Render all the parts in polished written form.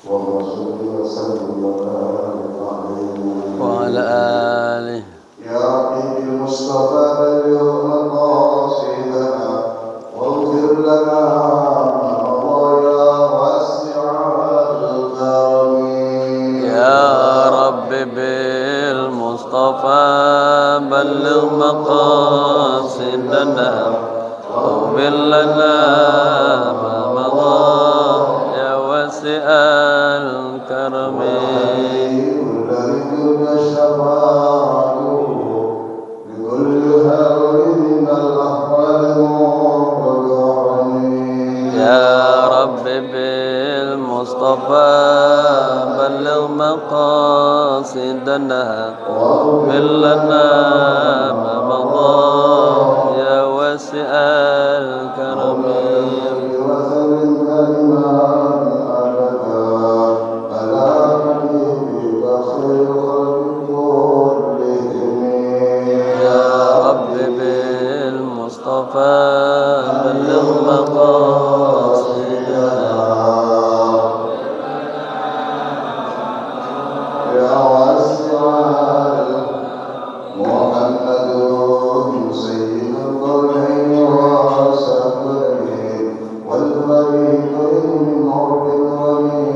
والرسول صلى الله عليه وعلى آله يا حبيبي المصطفى بلغ مقاصدنا واغفر لنا يا واسع الكرم يا رب بالمصطفى بلغ مقاصدنا واغفر لنا ما مضى يا واسع الكرم يا رب بالمصطفى بلغ مقاصدنا واغفر لنا ما مضى يا واسع الكرم يا رب بالمصطفى بلغ مقاصدنا يا واسع محمد سيد القرنين وسفره والفريقين من عرب ومن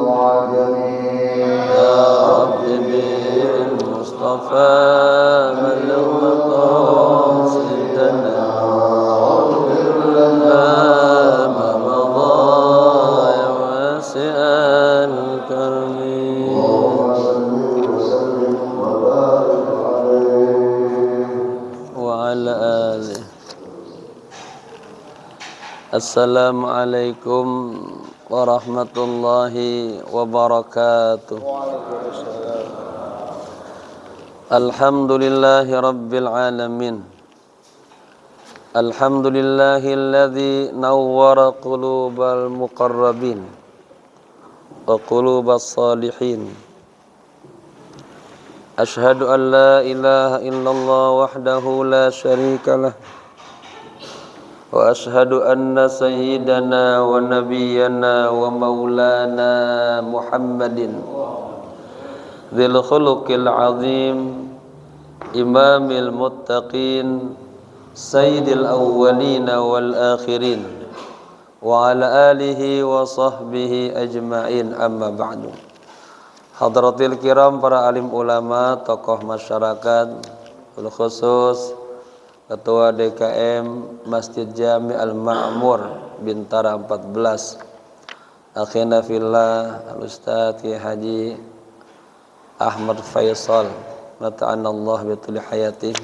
عجم يا رب بالمصطفى بلغ مقاصدنا واغفر لنا ما مضى يا واسع الكرم وسلم وبارك عليه وعلى آله. Assalamualaikum warahmatullahi wabarakatuh. Alhamdulillahi rabbil alamin. Alhamdulillahilladzi nawwara qulubal muqarrabin wa qulubas salihin. Ashhadu an la ilaha illallah wahdahu la syarika lah. Wa ashhadu anna sayyidana wa nabiyyana wa maulana Muhammadin dzil khuluqil azim imamil muttaqin sayyidil awwalin wal akhirin wa ala alihi wa sahbihi ajma'in amma ba'du. Hadratil kiram, para alim ulama, tokoh masyarakat, bil khusus Ketua DKM Masjid Jami Al-Ma'mur Bintara 14, akhina fillah Al-Ustadz Haji Ahmad Faisal nata'anna Allah bitul hayati,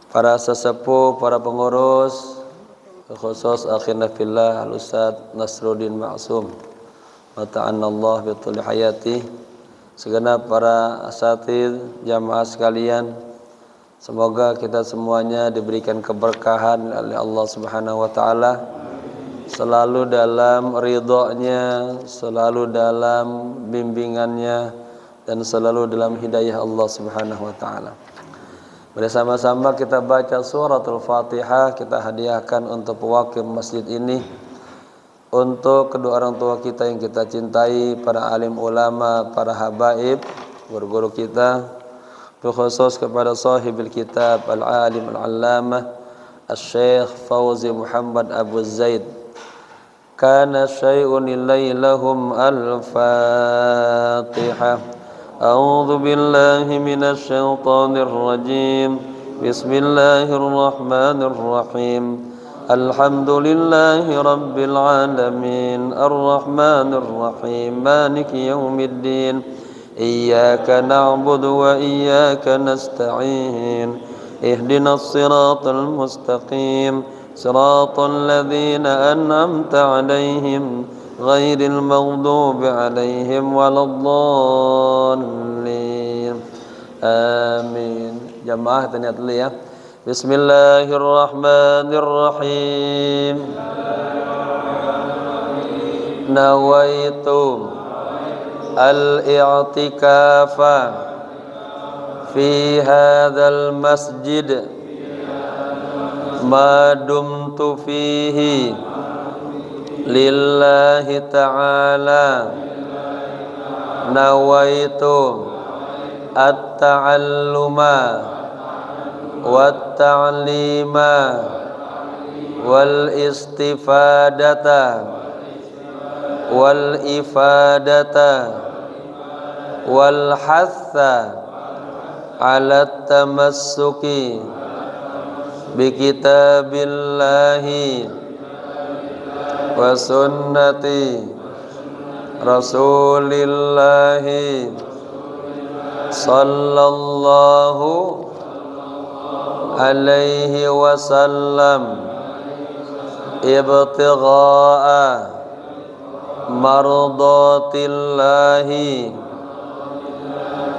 para sesepuh, para pengurus, khusus akhina fillah Al-Ustadz Nasruddin Ma'sum nata'anna Allah bitul hayati, segenap para asatidz, jamaah sekalian, semoga kita semuanya diberikan keberkahan oleh Allah Subhanahu wa taala, selalu dalam ridhonya, selalu dalam bimbingannya, dan selalu dalam hidayah Allah Subhanahu wa taala. Bersama-sama kita baca suratul Fatihah, kita hadiahkan untuk pewakil masjid ini, untuk kedua orang tua kita yang kita cintai, para alim ulama, para habaib, guru-guru kita, khusus kepada sahibil kitab al-alim al-allamah Asy-Syaikh Fauzi Muhammad Abu Zaid. Kana syai'un ilailahum al-Fatihah. A'udzu billahi minasy syaithanir rajim. Bismillahirrahmanirrahim. Alhamdulillahi rabbil alamin, arrahmanir rahim, maliki yaumiddin. إياك نعبد وإياك نستعين اهدنا الصراط المستقيم صراط الذين أنعمت عليهم غير المغضوب عليهم ولا الضالين آمين. Jamaah tanya dulu ya. Bismillahirrahmanirrahim. Nawaitu al-i'tikafa fi hadzal masjid ma dumtu fihi lillahi ta'ala nawaitu at-ta'alluma wat-ta'lima wal istifadata wal ifadata wal hatha ala tamassuki bi kitabillahi wa sunnati rasulillahi sallallahu alaihi wasallam ibtigha'a mardatillahi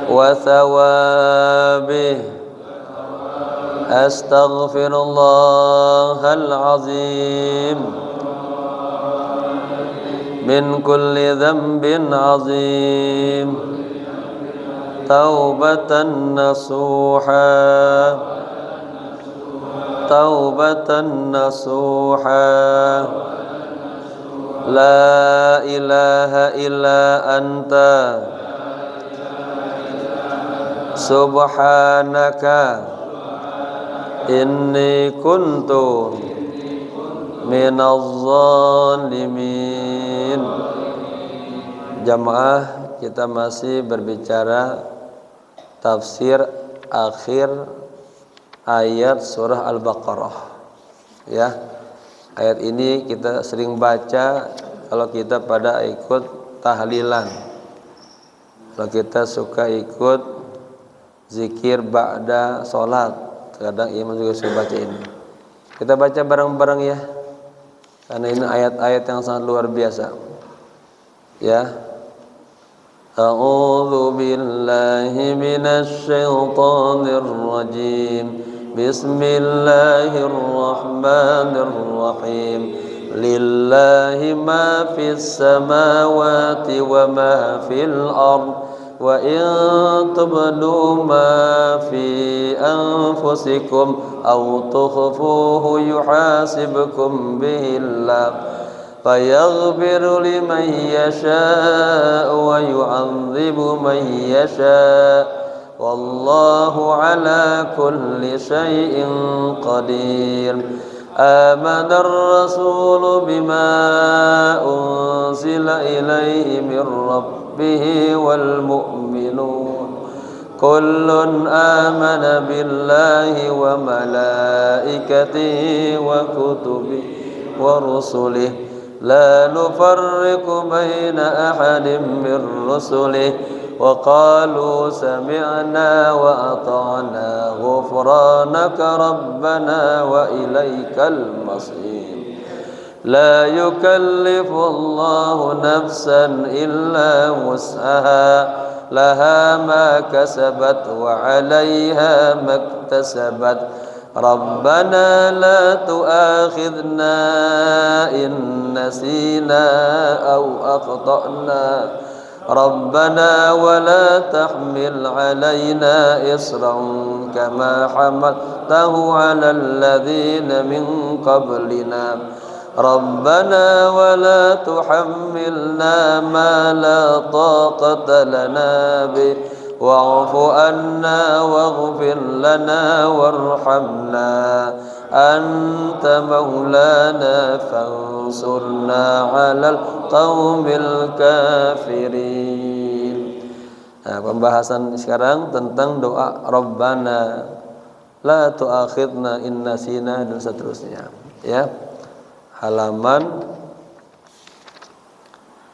wa thawabih astaghfirullahal azim min kulli dhanbin azim taubatan nasuha taubatan nasuha la ilaha illa anta subhanaka inni kuntu minaz zalimin. Jamaah, kita masih berbicara tafsir akhir ayat surah Al-Baqarah. Ya. Ayat ini kita sering baca kalau kita pada ikut tahlilan. Kalau kita suka ikut zikir ba'da salat, kadang imam juga suka baca ini. Kita baca bareng-bareng ya. Karena ini ayat-ayat yang sangat luar biasa. Ya. A'udzu billahi minasy syaithanir rajim. Bismillahirrahmanirrahim. Lillahi ma fis samawati wa ma fil ardh wa in tubdu ma fi anfusikum aw tukhfuhu yuhasibkum bihi Allah fayaghfiru liman yasha' wa yu'adzibu man yasha' wallahu ala kulli syai'in qadir. Amana ar-rasulu bima unzila ilaihi min rabbih wal mu'minun kullun amana billahi wa malaikatihi wa kutubihi wa rusulihi la nufarriqu baina ahadin min rusulihi wa qalu sami'na wa ata'na ghufranaka rabbana wa ilaikal masir. La yukallifu Allahu nafsan illa wus'aha laha ma kasabat wa 'alayha maktasabat. Rabbana la tu'akhidna in nasina aw akhtana. Rabbana wa la tahmil 'alaina isran kama hamaltahu 'alal ladzina min qablina. Rabbana wa la tuhammilna ma la taqata lana bih wa'fu anna waghfir lana warhamna anta maulana fansurna 'alal qaumil kafirin. Nah, pembahasan sekarang tentang doa Rabbana la tu'akhidna in nasina dan seterusnya. Ya. Halaman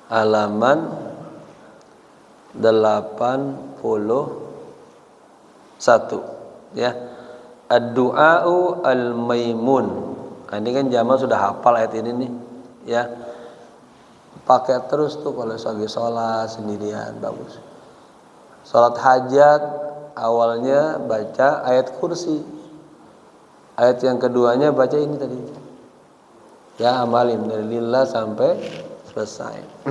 81 ya. Ad-du'a'u al-maimun. Nah, ini kan jamaah sudah hafal ayat ini nih ya. Pakai terus tuh kalau lagi sholat sendirian, bagus. Sholat hajat awalnya baca ayat kursi. Ayat yang keduanya baca ini tadi. Ya, amalin dari lillah sampai selesai.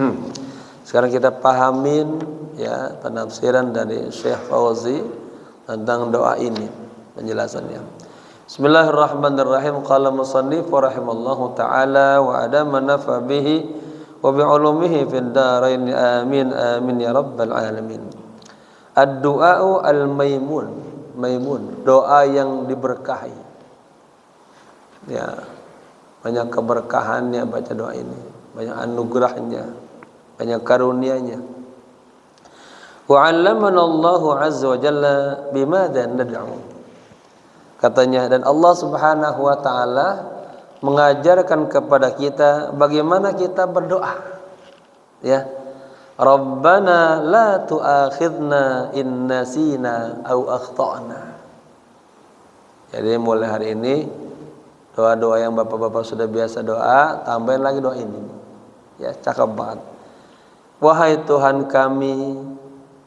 Sekarang kita pahamin ya penafsiran dari Syekh Fauzi tentang doa ini, penjelasannya. Bismillahirrahmanirrahim. Qala musannif rahimallahu taala wa adama nafa bihi wa bi ulumihi fid darain amin amin ya rabbal alamin. Ad-du'a'u al-maimun, maimun, doa yang diberkahi. Ya, banyak keberkahannya baca doa ini, banyak anugerahnya, banyak karunia-Nya. Wa 'allamana Allahu 'azza wa jalla bimadza nad'u. Katanya, dan Allah Subhanahu wa taala mengajarkan kepada kita bagaimana kita berdoa. Ya. Rabbana la tu'akhidna in nasina aw akhtana. Jadi mulai hari ini doa-doa yang bapak-bapak sudah biasa doa, tambahin lagi doa ini. Ya, cakep banget. Wahai Tuhan kami,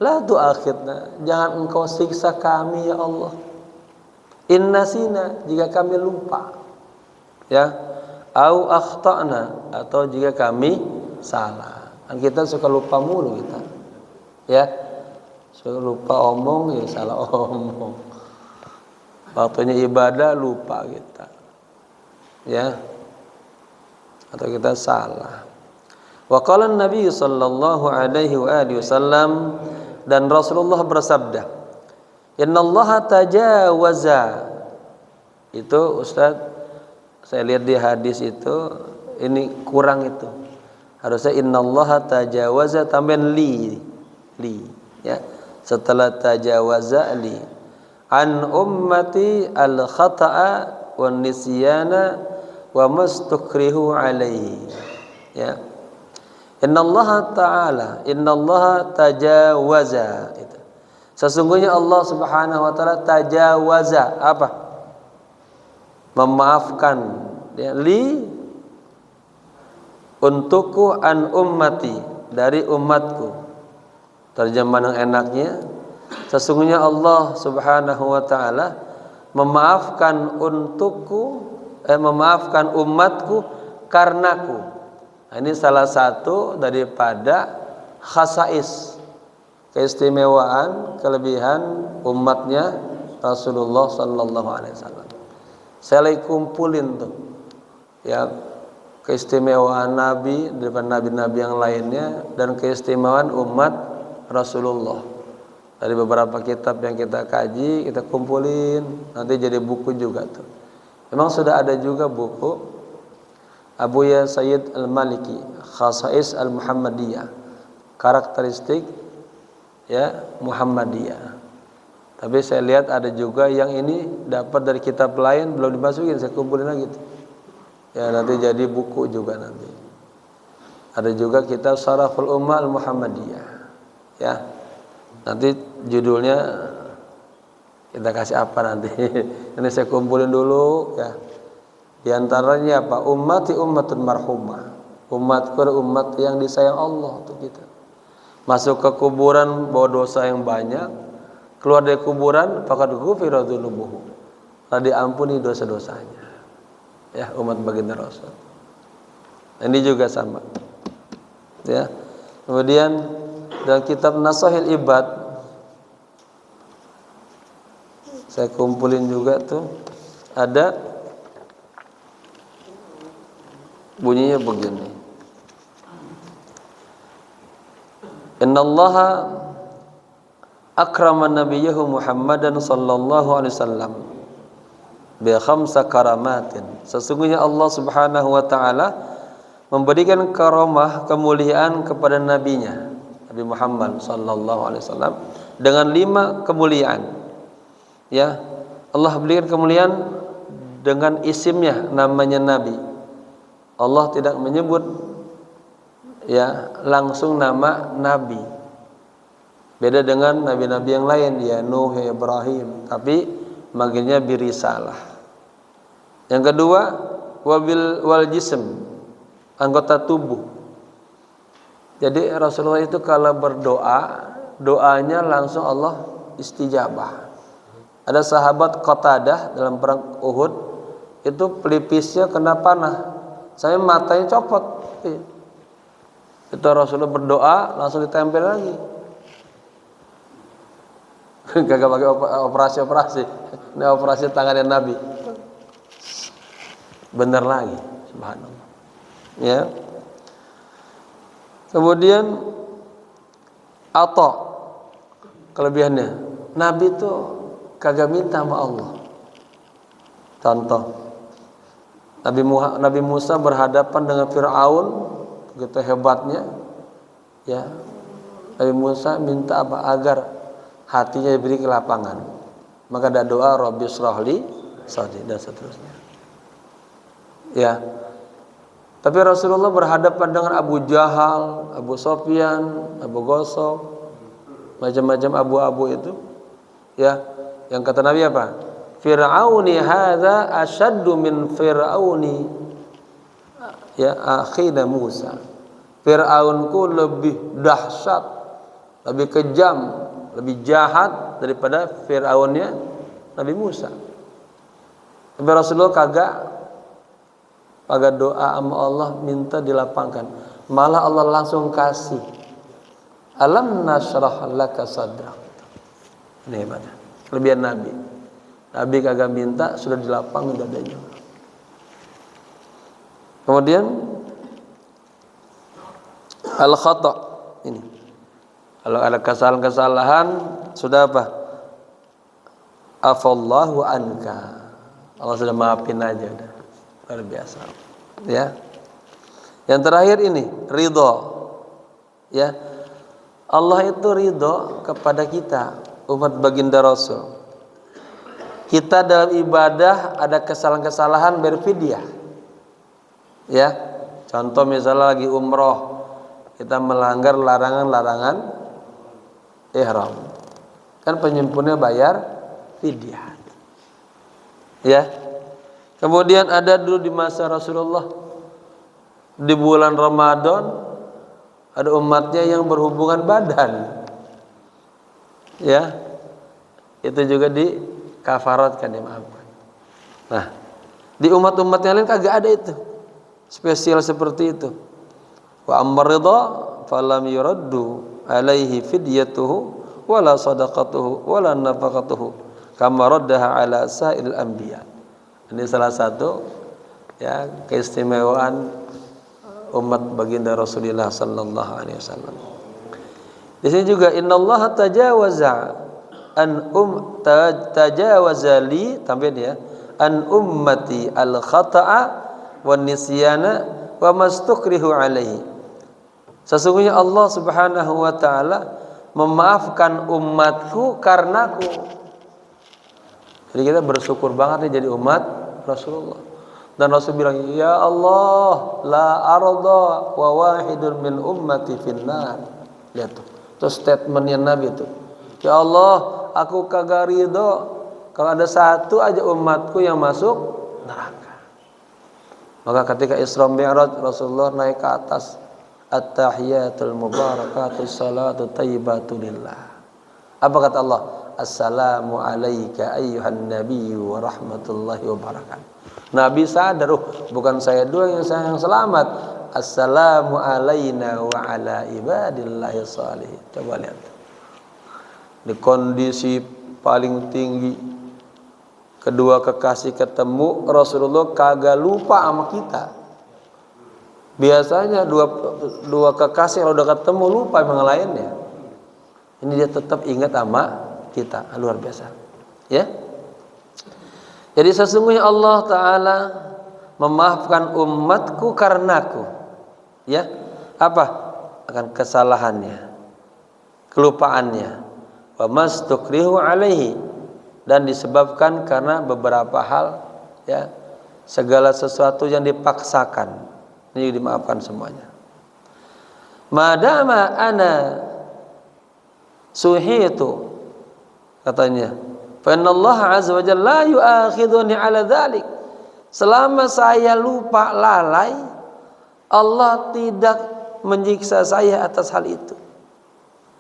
la tu'akhidna, jangan Engkau siksa kami ya Allah. In nasina, jika kami lupa. Ya. Au akhtana, atau jika kami salah. Kan kita suka lupa mulu kita. Ya. Suka lupa omong, ya salah omong. Waktunya ibadah lupa kita. Ya. Atau kita salah. Wa qala an-nabi sallallahu alaihi wa alihi wasallam, dan Rasulullah bersabda, innallaha tajawaza. Itu Ustaz, saya lihat di hadis itu ini kurang itu. Harusnya innallaha tajawaza tambahan li. Ya. Setelah tajawaza li an ummati al khata'a wan nisyana wa mastukrihu alaihi. Ya. Innallaha tajawaza. Itu. Sesungguhnya Allah Subhanahu wa taala tajawaza, apa? Memaafkan, ya, li untukku an ummati, dari umatku. Terjemahan yang enaknya, sesungguhnya Allah Subhanahu wa taala memaafkan untukku, memaafkan umatku karenaku. Nah, ini salah satu daripada khasais, keistimewaan, kelebihan umatnya Rasulullah sallallahu alaihi wasallam. Saya lagi kumpulin tuh, ya, keistimewaan Nabi daripada nabi-nabi yang lainnya dan keistimewaan umat Rasulullah. Dari beberapa kitab yang kita kaji, kita kumpulin, nanti jadi buku juga tuh. Memang sudah ada juga buku Abuya Sayyid Al-Maliki, Khasais Al-Muhammadiyah, karakteristik, ya, Muhammadiyah. Tapi saya lihat ada juga yang ini dapat dari kitab lain, belum dimasukin, saya kumpulin lagi tuh. Ya, nanti jadi buku juga nanti. Ada juga kitab Syaraful Ummah Al-Muhammadiyah. Ya. Nanti judulnya kita kasih apa nanti. Ini saya kumpulin dulu, ya. Di antaranya apa? Ummati ummatun marhumah. Umatku adalah umat yang disayang Allah untuk kita. Masuk ke kuburan bawa dosa yang banyak, keluar dari kuburan faqad ghufira dzunubuhu, telah diampuni dosa-dosanya. Ya, umat baginda Rasul. Ini juga sama. Ya. Kemudian dalam kitab Nasahil Ibad saya kumpulin juga tuh, ada bunyinya begini. Innallaha akrama nabiyahu Muhammadan sallallahu alaihi wasallam bi khamsa karamatin. Sesungguhnya Allah Subhanahu wa taala memberikan karamah, kemuliaan kepada nabinya Nabi Muhammad sallallahu alaihi wasallam dengan 5 kemuliaan. Ya, Allah berikan kemuliaan dengan isimnya, namanya Nabi. Allah tidak menyebut, ya, langsung nama Nabi. Beda dengan nabi-nabi yang lain, ya Nuh, ya Ibrahim, tapi manggilnya birisalah. Yang kedua, wal jism, anggota tubuh. Jadi Rasulullah itu kalau berdoa, doanya langsung Allah istijabah. Ada sahabat Qatadah dalam perang Uhud, itu pelipisnya kena panah, saya matanya copot. Itu Rasulullah berdoa langsung ditempel lagi. Kagak pakai operasi. Ini operasi tangannya Nabi. benar lagi, subhanallah. Ya. Kemudian atau kelebihannya, Nabi itu kagak minta sama Allah. Contoh, Nabi Musa berhadapan dengan Fir'aun, begitu hebatnya, ya. Nabi Musa minta apa? Agar hatinya diberi kelapangan. Maka ada doa Rabbi shrahli sadri dan seterusnya. Ya. Tapi Rasulullah berhadapan dengan Abu Jahal, Abu Sofyan, Abu Gosok, macam-macam abu-abu itu. Ya, yang kata Nabi apa? Fir'auni hadza asyaddu min fir'auni ya akhina Musa. Fir'aunku lebih dahsyat, lebih kejam, lebih jahat daripada Fir'aunnya Nabi Musa. Tapi Rasulullah kagak doa sama Allah minta dilapangkan, malah Allah langsung kasih. Alam nashrah laka sadrak. Ini hebatnya kelebihan Nabi. Nabi kagak minta, sudah dilapang dadanya. Kemudian al khata ini, kalau ada kesalahan sudah apa? Afallahu anka, Allah sudah maafin aja udah. Luar biasa. Ya. Yang terakhir ini ridho. Ya. Allah itu ridho kepada kita, umat baginda Rasul. Kita dalam ibadah ada kesalahan-kesalahan berfidyah. Ya. Contoh misalnya lagi umroh, kita melanggar larangan-larangan ihram. Kan penyempurna bayar fidyah. Ya. Kemudian ada dulu di masa Rasulullah, di bulan Ramadan ada umatnya yang berhubungan badan. Ya. Itu juga di kafaratkan, dimaafkan. Nah, di umat-umat yang lain kagak ada itu. Spesial seperti itu. Wa ammar ridha falam yuraddu alaihi fidyatuhu wala sadaqatuhu wala nafaqatuhu kama raddaha ala sa'il anbiya. Ini salah satu ya keistimewaan umat baginda Rasulullah sallallahu alaihi wasallam. Di sini juga innallaha tajawaza li tambahin ya, an ummati al khata'a wan nisyana wa mastukrihu alaihi. Sesungguhnya Allah Subhanahu wa taala memaafkan umatku karenaku. Jadi kita bersyukur banget nih jadi umat Rasulullah. Dan Rasul bilang, ya Allah, la arda wa wahidun min ummati finnar. Lihat tuh, itu statementnya Nabi itu. Ya Allah, aku kagak ridho kalau ada satu aja umatku yang masuk neraka. Maka ketika Isra Mi'raj Rasulullah naik ke atas, at-tahiyatul mubarakatus salatu thayyibatu lillah. Apa kata Allah? Assalamu alayka ayyuhan nabiyyu wa rahmatullahi wa barakatuh. Nabi sadar, bukan saya doang yang selamat. Assalamu alayna wa ala ibadillahi shalihin. Coba lihat. Di kondisi paling tinggi, kedua kekasih ketemu, Rasulullah kagak lupa sama kita. Biasanya dua kekasih kalau udah ketemu lupa sama yang lainnya. Ini dia tetap ingat sama kita, luar biasa. Ya. Jadi sesungguhnya Allah Ta'ala memaafkan umatku karenaku. Ya. Apa? Akan kesalahannya, kelupaannya. Wa mastukrihu alaihi, dan disebabkan karena beberapa hal, ya, segala sesuatu yang dipaksakan ini dimaafkan semuanya. Madama ana suhitu, katanya, fa innallaha azza wa jalla la yu'akhiduni ala dzalik. Selama saya lupa lalai, Allah tidak menyiksa saya atas hal itu.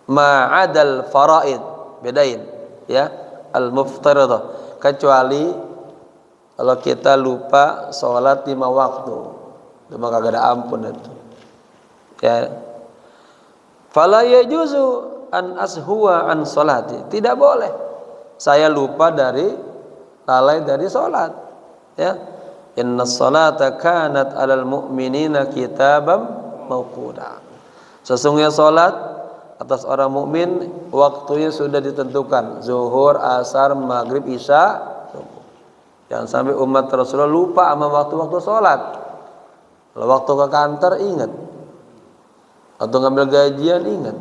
Ma'adal faraid, bedain ya, al-muftaridah, kecuali kalau kita lupa sholat 5 waktu, itu maka gak ada ampun itu. Ya. Fala yajuzu an ashwa an sholati, tidak boleh saya lupa lalai dari sholat. Ya. Innas salata kanat 'alal mu'minina kitaban mauquta. Sesungguhnya salat atas orang mukmin waktunya sudah ditentukan, zuhur, asar, maghrib, isya, subuh. Jangan sampai umat Rasulullah lupa sama waktu-waktu salat. Kalau waktu ke kantor ingat, atau ngambil gajian ingat,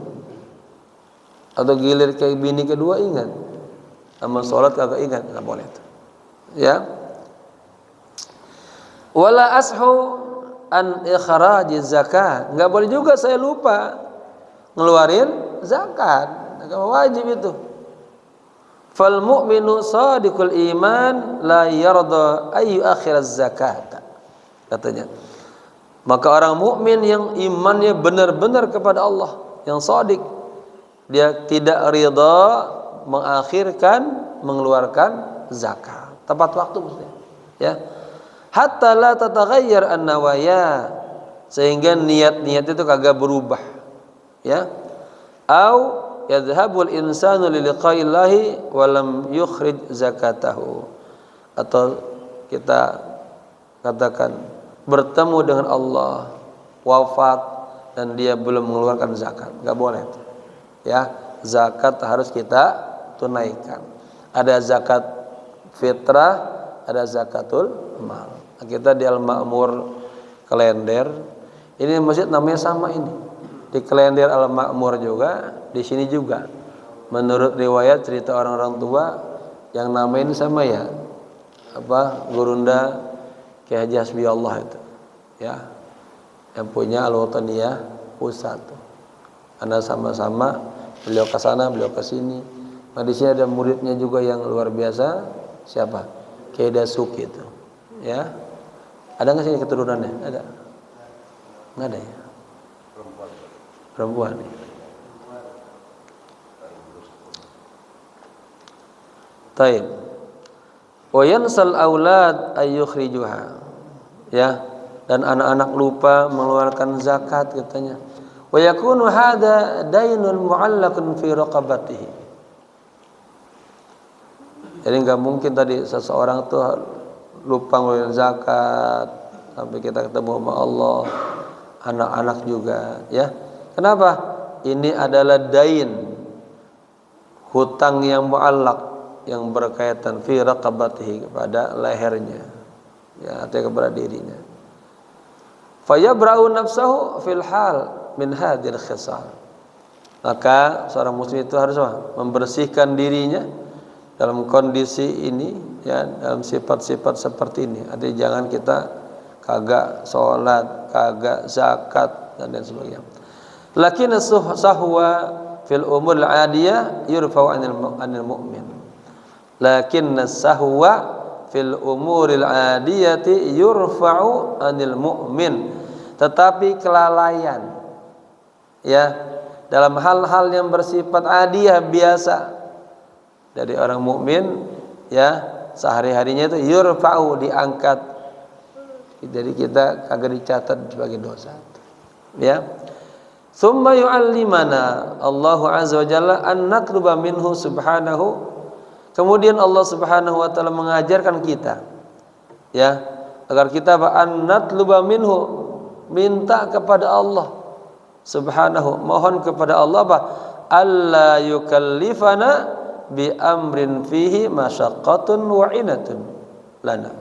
atau gilir ke bini kedua ingat, sama salat kagak ingat, enggak boleh itu. Ya. Wala ashu an ikhrajiz zakat. Enggak boleh juga saya lupa ngeluarin zakat. Enggak wajib itu. Fal mu'minu shadiqul iman la yarda ay akhiraz zakat. Katanya. Maka orang mukmin yang imannya benar-benar kepada Allah, yang shadiq, dia tidak ridha mengakhirkan mengeluarkan zakat tepat waktu maksudnya. Ya. Hatta la tataghayyar an-nawaya, sehingga niat-niat itu kagak berubah, ya. Au yadhhabul insanu li liqa'illahi wa lam yukhrij zakatahu, atau kita katakan bertemu dengan Allah wafat dan dia belum mengeluarkan zakat, enggak boleh itu. Ya, zakat harus kita tunaikan. Ada zakat fitrah, ada zakatul mal. Kita di Al-Ma'mur Klender, ini masjid namanya sama ini. Di Klender Al-Ma'mur juga, di sini juga. Menurut riwayat cerita orang-orang tua yang nama ini sama ya. Gurunda Ki Haji Hasbiyallah itu. Ya. Yang punya Al-Wataniyah pusat tuh. Karena sama-sama beliau ke sana, beliau ke sini. Nah, di sini ada muridnya juga yang luar biasa. Siapa? Ki Dasuki itu. Ya. Ada nggak sini keturunannya? Ada? Nggak ada ya? Perempuan. Taib. Wa yansal aulad ayyukhrijuha. Ya, dan anak-anak lupa mengeluarkan zakat katanya. Wa yakunu hadza daynun mu'allaqun fi raqabatihi. Jadi nggak mungkin tadi seseorang tuh lupa ngeluarin zakat sampai kita ketemu sama Allah, anak-anak juga, ya. Kenapa? Ini adalah dain, hutang yang mu'allaq, yang berkaitan fi raqabatihi, kepada lehernya, ya, artinya kepada dirinya. Fayabra'u nafsahu fil hal min hadhil khisal. Maka seorang muslim itu harus membersihkan dirinya dalam kondisi ini, ya, dalam sifat-sifat seperti ini. Artinya jangan kita kagak sholat, kagak zakat dan lain sebagainya. Lakin sahwa fil umur al-adiyah yurfa'u anil mu'min. Lakin sahwa fil umur al-adiyati yurfa'u anil mu'min. Tetapi kelalaian, ya, dalam hal-hal yang bersifat adiyah biasa dari orang mukmin, ya, sehari-harinya itu yurfa'u, diangkat, jadi kita kagak dicatat sebagai dosa, ya. Tsumma yu'allimana Allahu azza wa jalla an natluba minhu subhanahu. Kemudian Allah Subhanahu wa taala mengajarkan kita, ya, agar kita an natluba minhu, minta kepada Allah Subhanahu, mohon kepada Allah apa? Alla yukallifana bi amrin fihi masyaqqatun wa inatun lana.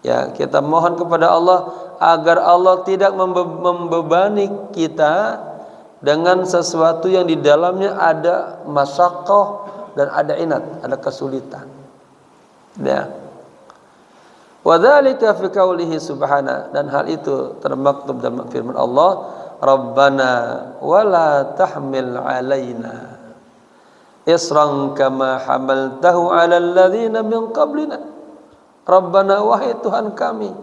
Ya, kita mohon kepada Allah agar Allah tidak membebani kita dengan sesuatu yang di dalamnya ada masyaqqah dan ada inat, ada kesulitan. Ya. Wa dzalika fi qaulihi subhana, dan hal itu termaktub dalam firman Allah, Rabbana wala tahmil alaina isran kama hamaltahu 'alal ladzina min qablina. Rabbana, wahai Tuhan kami,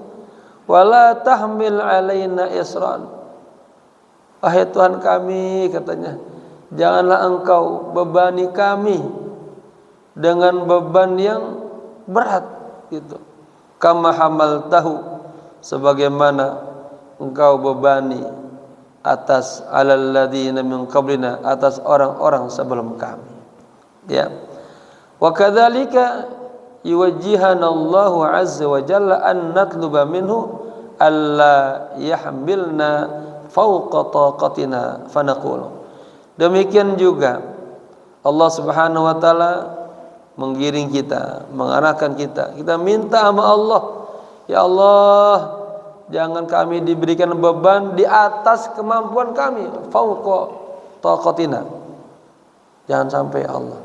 wala tahmil alaina isran, wahai Tuhan kami, katanya, janganlah engkau bebani kami dengan beban yang berat gitu. Kama hamaltahu, sebagaimana engkau bebani atas 'alal ladzina min qablina, atas orang-orang sebelum kami. Ya. Wa kadzalika yuwajjihanallahu azza wa jalla an natluba minhu alla yahmilna fawqa taqatina fanaqulu. Demikian juga Allah Subhanahu wa taala menggiring kita, mengarahkan kita. Kita minta sama Allah, ya Allah, jangan kami diberikan beban di atas kemampuan kami, fawqa taqatina. Jangan sampai Allah.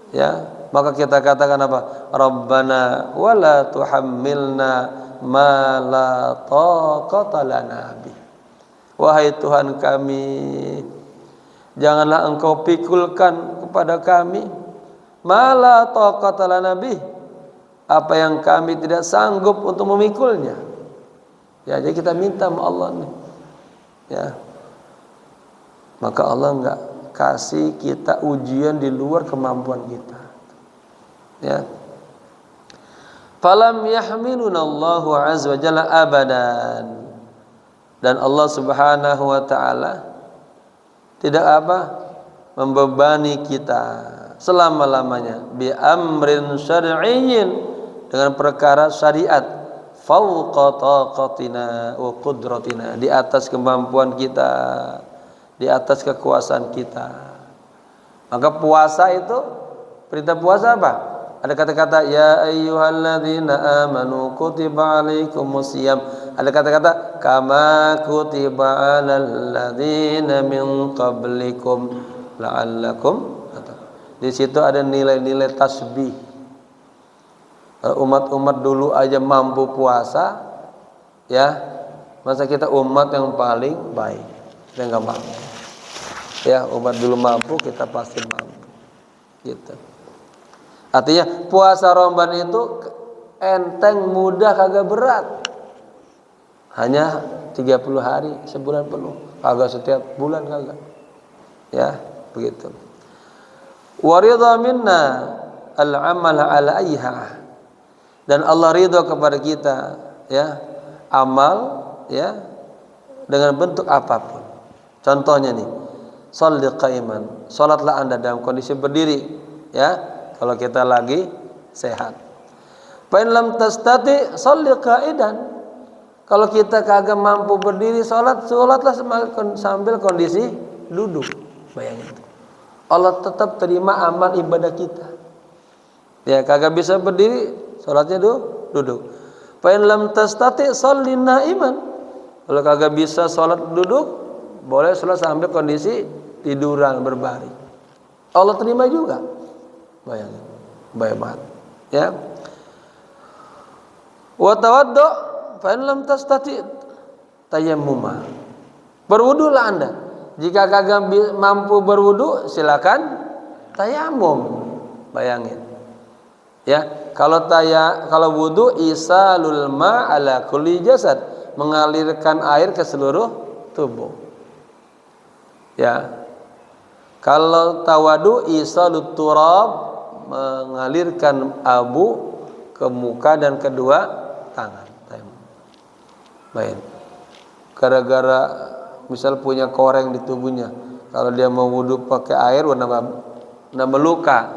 Ya, maka kita katakan apa? Rabbana wala tuhammilna ma la taqata lana bih. Wahai Tuhan kami, janganlah Engkau pikulkan kepada kami ma la taqata lana bih, apa yang kami tidak sanggup untuk memikulnya. Ya, jadi kita minta sama Allah nih. Ya. Maka Allah enggak kasih kita ujian di luar kemampuan kita. Ya. Falam yahmilunallahu azza wa jalla abadan. Dan Allah Subhanahu wa taala tidak membebani kita selama-lamanya bi amrin syar'iyyin, dengan perkara syariat, fauqa taqatina wa qudratina, di atas kemampuan kita, di atas kekuasaan kita. Maka puasa itu, perintah puasa apa? Ada kata-kata ya ayyuhalladzina amanu kutiba alaikumusiyam. Ada kata-kata kama kutiba alal ladzina min qablikum la'allakum. Di situ ada nilai-nilai tasbih. Umat-umat dulu aja mampu puasa, ya, masa kita umat yang paling baik? Kita nggak mampu. Ya, umat dulu mampu, kita pasti mampu. Gitu. Artinya puasa Ramadan itu enteng, mudah, kagak berat. Hanya 30 hari, sebulan penuh. Kagak setiap bulan, kagak. Ya, begitu. Waridha minna al-amal ala ayha. Dan Allah ridha kepada kita, ya, amal, ya, dengan bentuk apapun. Contohnya nih, sholli qaiman, salatlah Anda dalam kondisi berdiri, ya, kalau kita lagi sehat. Fa in lam tastati sholli qa'idan. Kalau kita kagak mampu berdiri salatlah sambil kondisi duduk. Bayangin itu. Allah tetap terima amal ibadah kita. Ya, kagak bisa berdiri, salatnya duduk. Fa in lam tastati sholli na'iman. Kalau kagak bisa salat duduk, boleh salat sambil kondisi tiduran berbaring. Allah terima juga. Bayangin, baik banget. Ya. Wa tawaddu fa in lam tastati tayammuma. Berwudulah Anda. Jika kagak mampu berwudu, silakan tayamum. Bayangin. Ya, kalau wudu isalul ma ala kulli jasad, mengalirkan air ke seluruh tubuh. Ya. Kalau tawadu isalut turab, mengalirkan abu ke muka dan kedua tangan. Baik. Gara-gara misal punya koreng di tubuhnya, kalau dia mau wudu pakai air nambah luka,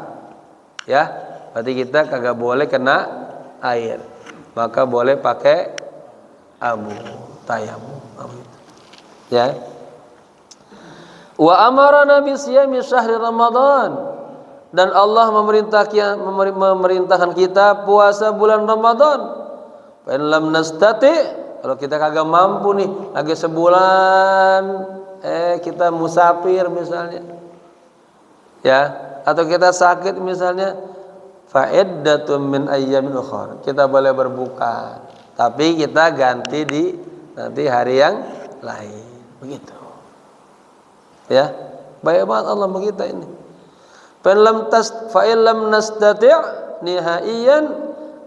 ya, berarti kita kagak boleh kena air, maka boleh pakai abu tayamum. Ya. Wa amarana bi siyami syahri Ramadan, dan Allah memerintahkan kita puasa bulan Ramadan. Fa in lam nastati, kalau kita kagak mampu nih, lagi sebulan kita musafir misalnya, ya, atau kita sakit misalnya, fa iddatun min ayyamin ukhra, kita boleh berbuka, tapi kita ganti di nanti hari yang lain, begitu. Ya, baik banget Allah begitu ini. Fa in lam nastati' nihaiyan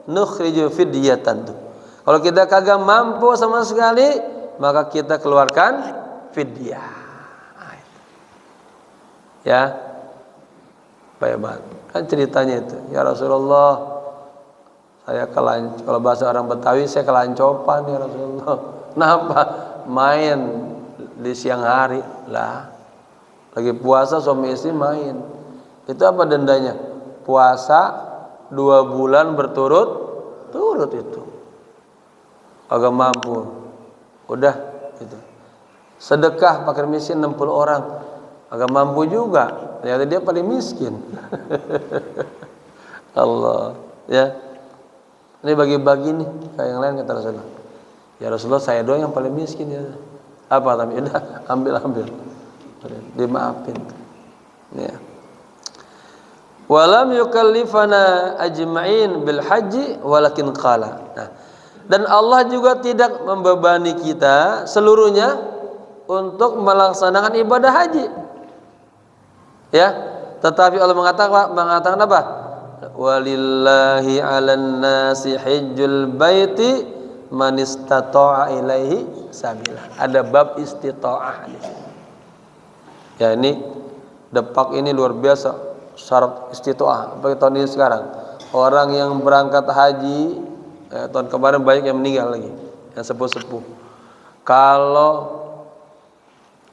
nukhriju fidyatan. Kalau kita kagak mampu sama sekali, maka kita keluarkan fidyah. Ya, baik banget. Kan ceritanya itu, ya Rasulullah, saya kalau bahasa orang Betawi, saya kelancopan ya Rasulullah. Kenapa? Main di siang hari lah. Lagi puasa suami istri main. Itu apa dendanya? Puasa 2 bulan berturut-turut itu. Agak mampu. Udah gitu. Sedekah fakir miskin 60 orang. Agak mampu juga. Ternyata dia paling miskin. Allah, ya. Ini bagi-bagi nih kayak yang lain kata Rasulullah. Ya Rasulullah, saya doang yang paling miskin ya. Apa tapi udah ambil. Dimaafin. Ya. Walam yukallifana ajma'in bil haji walakin qala. Nah, dan Allah juga tidak membebani kita seluruhnya untuk melaksanakan ibadah haji. Ya, tetapi Allah mengatakan apa? Walillahi 'alan nasi hajjul baiti man istata'a ilaihi sabila. Ada bab istita'ah di sini. Ya, ini depak ini luar biasa. Syarat istita'ah bagi tahun ini sekarang. Orang yang berangkat haji tahun kemarin banyak yang meninggal lagi, yang sepuh-sepuh. Kalau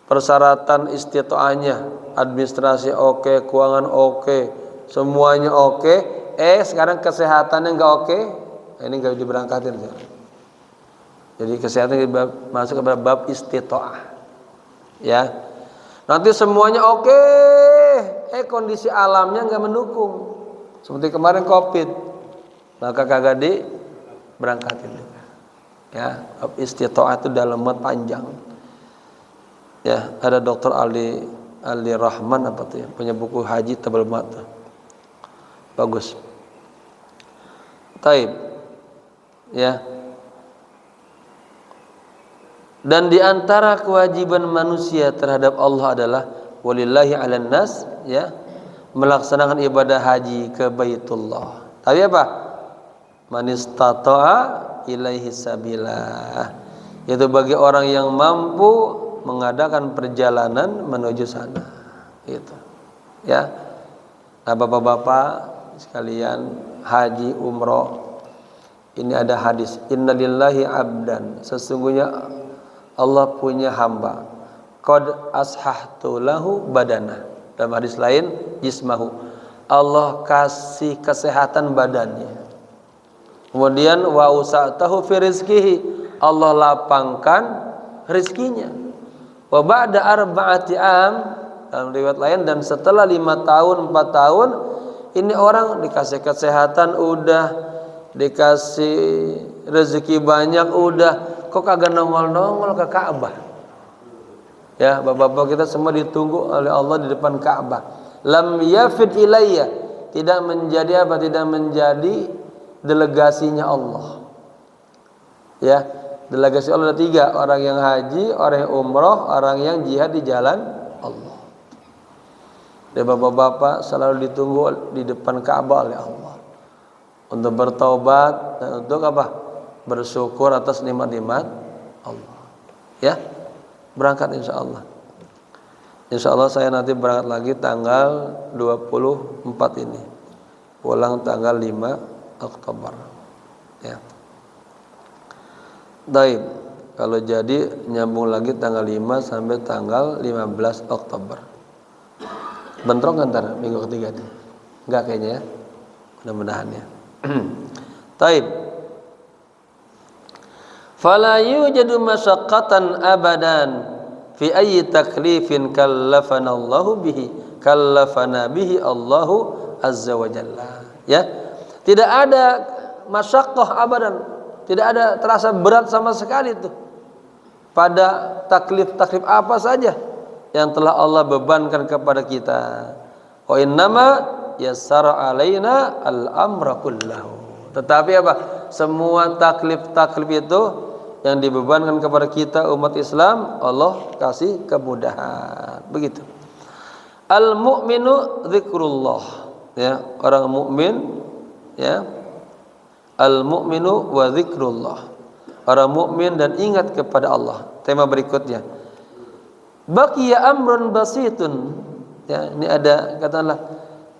persyaratan istita'ahnya, administrasi oke, keuangan oke, semuanya oke, sekarang kesehatannya enggak oke, ini enggak diberangkatin. Jadi kesehatan masuk kepada bab istita'ah. Ya. Nanti semuanya oke, kondisi alamnya enggak mendukung. Seperti kemarin Covid. Maka kagak diberangkatin. Ya, bab istita'ah itu dalam panjang. Ya, ada Dr. Ali Rahman apa tuh ya, punya buku haji tebal banget. Bagus. Taib. Ya. Dan di antara kewajiban manusia terhadap Allah adalah walillahi 'alan nas, ya, melaksanakan ibadah haji ke Baitullah. Tapi apa? Man istata'a ilaihi sabila. Itu bagi orang yang mampu mengadakan perjalanan menuju sana. Gitu. Ya. Nah, Bapak-bapak sekalian, haji umroh ini ada hadis, innalillahi abdan, sesungguhnya Allah punya hamba, qad ashahtu lahu badana. Dalam hadis lain, jismahu, Allah kasih kesehatan badannya. Kemudian wa usatahu fi rizqihi, Allah lapangkan rizkinya. Wa ba'da arba'ati am, dalam riwayat lain, dan setelah 5 tahun 4 tahun ini orang dikasih kesehatan udah, dikasih rezeki banyak udah, kok kagak nongol-nongol ke Ka'bah. Ya, bapak-bapak kita semua ditunggu oleh Allah di depan Ka'bah. Lam yafid ilayya, tidak menjadi apa? Tidak menjadi delegasinya Allah. Ya, delegasi Allah ada 3, orang yang haji, orang yang umroh, orang yang jihad di jalan Allah. Dan bapak-bapak selalu ditunggu di depan Ka'bah oleh Allah untuk bertaubat dan untuk apa? Bersyukur atas nikmat-nikmat Allah. Ya, berangkat insyaallah. Insyaallah saya nanti berangkat lagi tanggal 24 ini. Pulang tanggal 5 Oktober. Ya. Baik, kalau jadi nyambung lagi tanggal 5 sampai tanggal 15 Oktober. Bentrok antar minggu ketiga itu. Enggak kayaknya ya. Mudah-mudahan ya. Taib. Fala yujadu masyaqqatan abadan fi ayyi taklifin kallafana bihi Allahu azza wa jalla. Ya. Tidak ada masyaqqah abadan, tidak ada terasa berat sama sekali itu pada taklif-taklif apa saja yang telah Allah bebankan kepada kita. Wa innama yassara alaina al-amra kullahu. Tetapi apa? Semua taklif-taklif itu yang dibebankan kepada kita umat Islam, Allah kasih kemudahan. Begitu. Al-mu'minu dzikrullah, ya, orang mukmin, ya. Al-mu'minu wa dzikrullah. Orang mukmin dan ingat kepada Allah. Tema berikutnya. Baqiya amrun basitun. Ya, ini ada katakanlah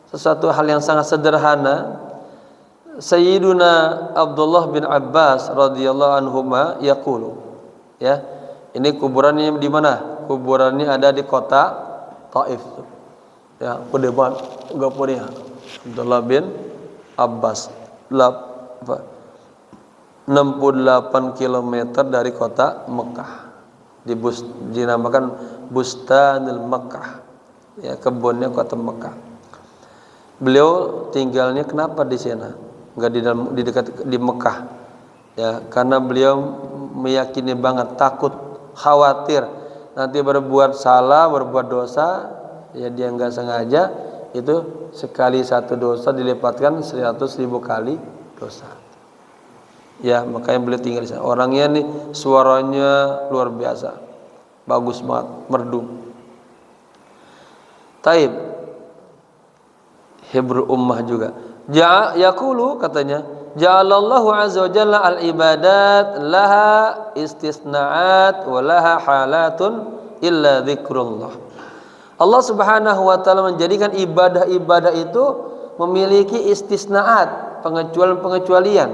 sesuatu hal yang sangat sederhana. Sayyiduna Abdullah bin Abbas radhiyallahu anhuma yaqulu, ya, ini kuburannya di mana? Kuburannya ada di kota Taif. Ya, gede banget, enggak punya. Abdullah bin Abbas 68 km dari kota Mekah. Dinamakan Bustanul Mekah. Ya, kebunnya kota Mekah. Beliau tinggalnya kenapa di sana? Enggak di dekat di Mekah. Ya, karena beliau meyakini banget, takut, khawatir nanti berbuat salah, berbuat dosa, ya dia enggak sengaja, itu sekali satu dosa dilipatkan 100.000 kali dosa. Ya, makanya beliau tinggal di sana. Orangnya nih suaranya luar biasa. Bagus banget, merdu. Taib. Hibru ummah juga. Yaqulu katanya, ja'alallahu azza wa jalla al-ibadat laha istisna'at wa laha halatun illa dzikrullah. Allah Subhanahu wa taala menjadikan ibadah-ibadah itu memiliki istisna'at, pengecualian-pengecualian,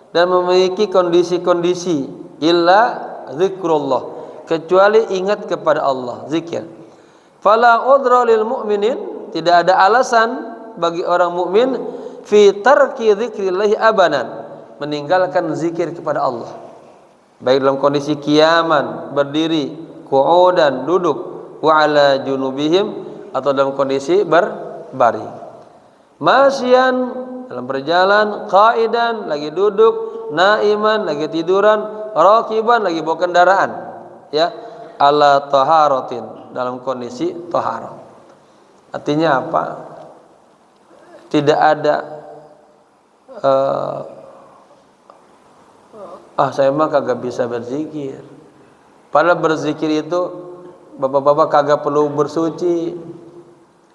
dan memiliki kondisi-kondisi illa zikrullah, kecuali ingat kepada Allah, zikir. Fala udra lil mu'minin, tidak ada alasan bagi orang mukmin fi tarki dzikrillah abanan, meninggalkan zikir kepada Allah, baik dalam kondisi kiaman, berdiri, qu'udan, duduk, wa ala junubihim, atau dalam kondisi berbaring, masyian, dalam berjalan, qaidan, lagi duduk, naiman, lagi tiduran, rakiban, lagi bawa kendaraan, ya, ala taharatin, dalam kondisi taharah. Artinya apa? Tidak ada saya mah kagak bisa berzikir. Padahal berzikir itu bapak-bapak kagak perlu bersuci,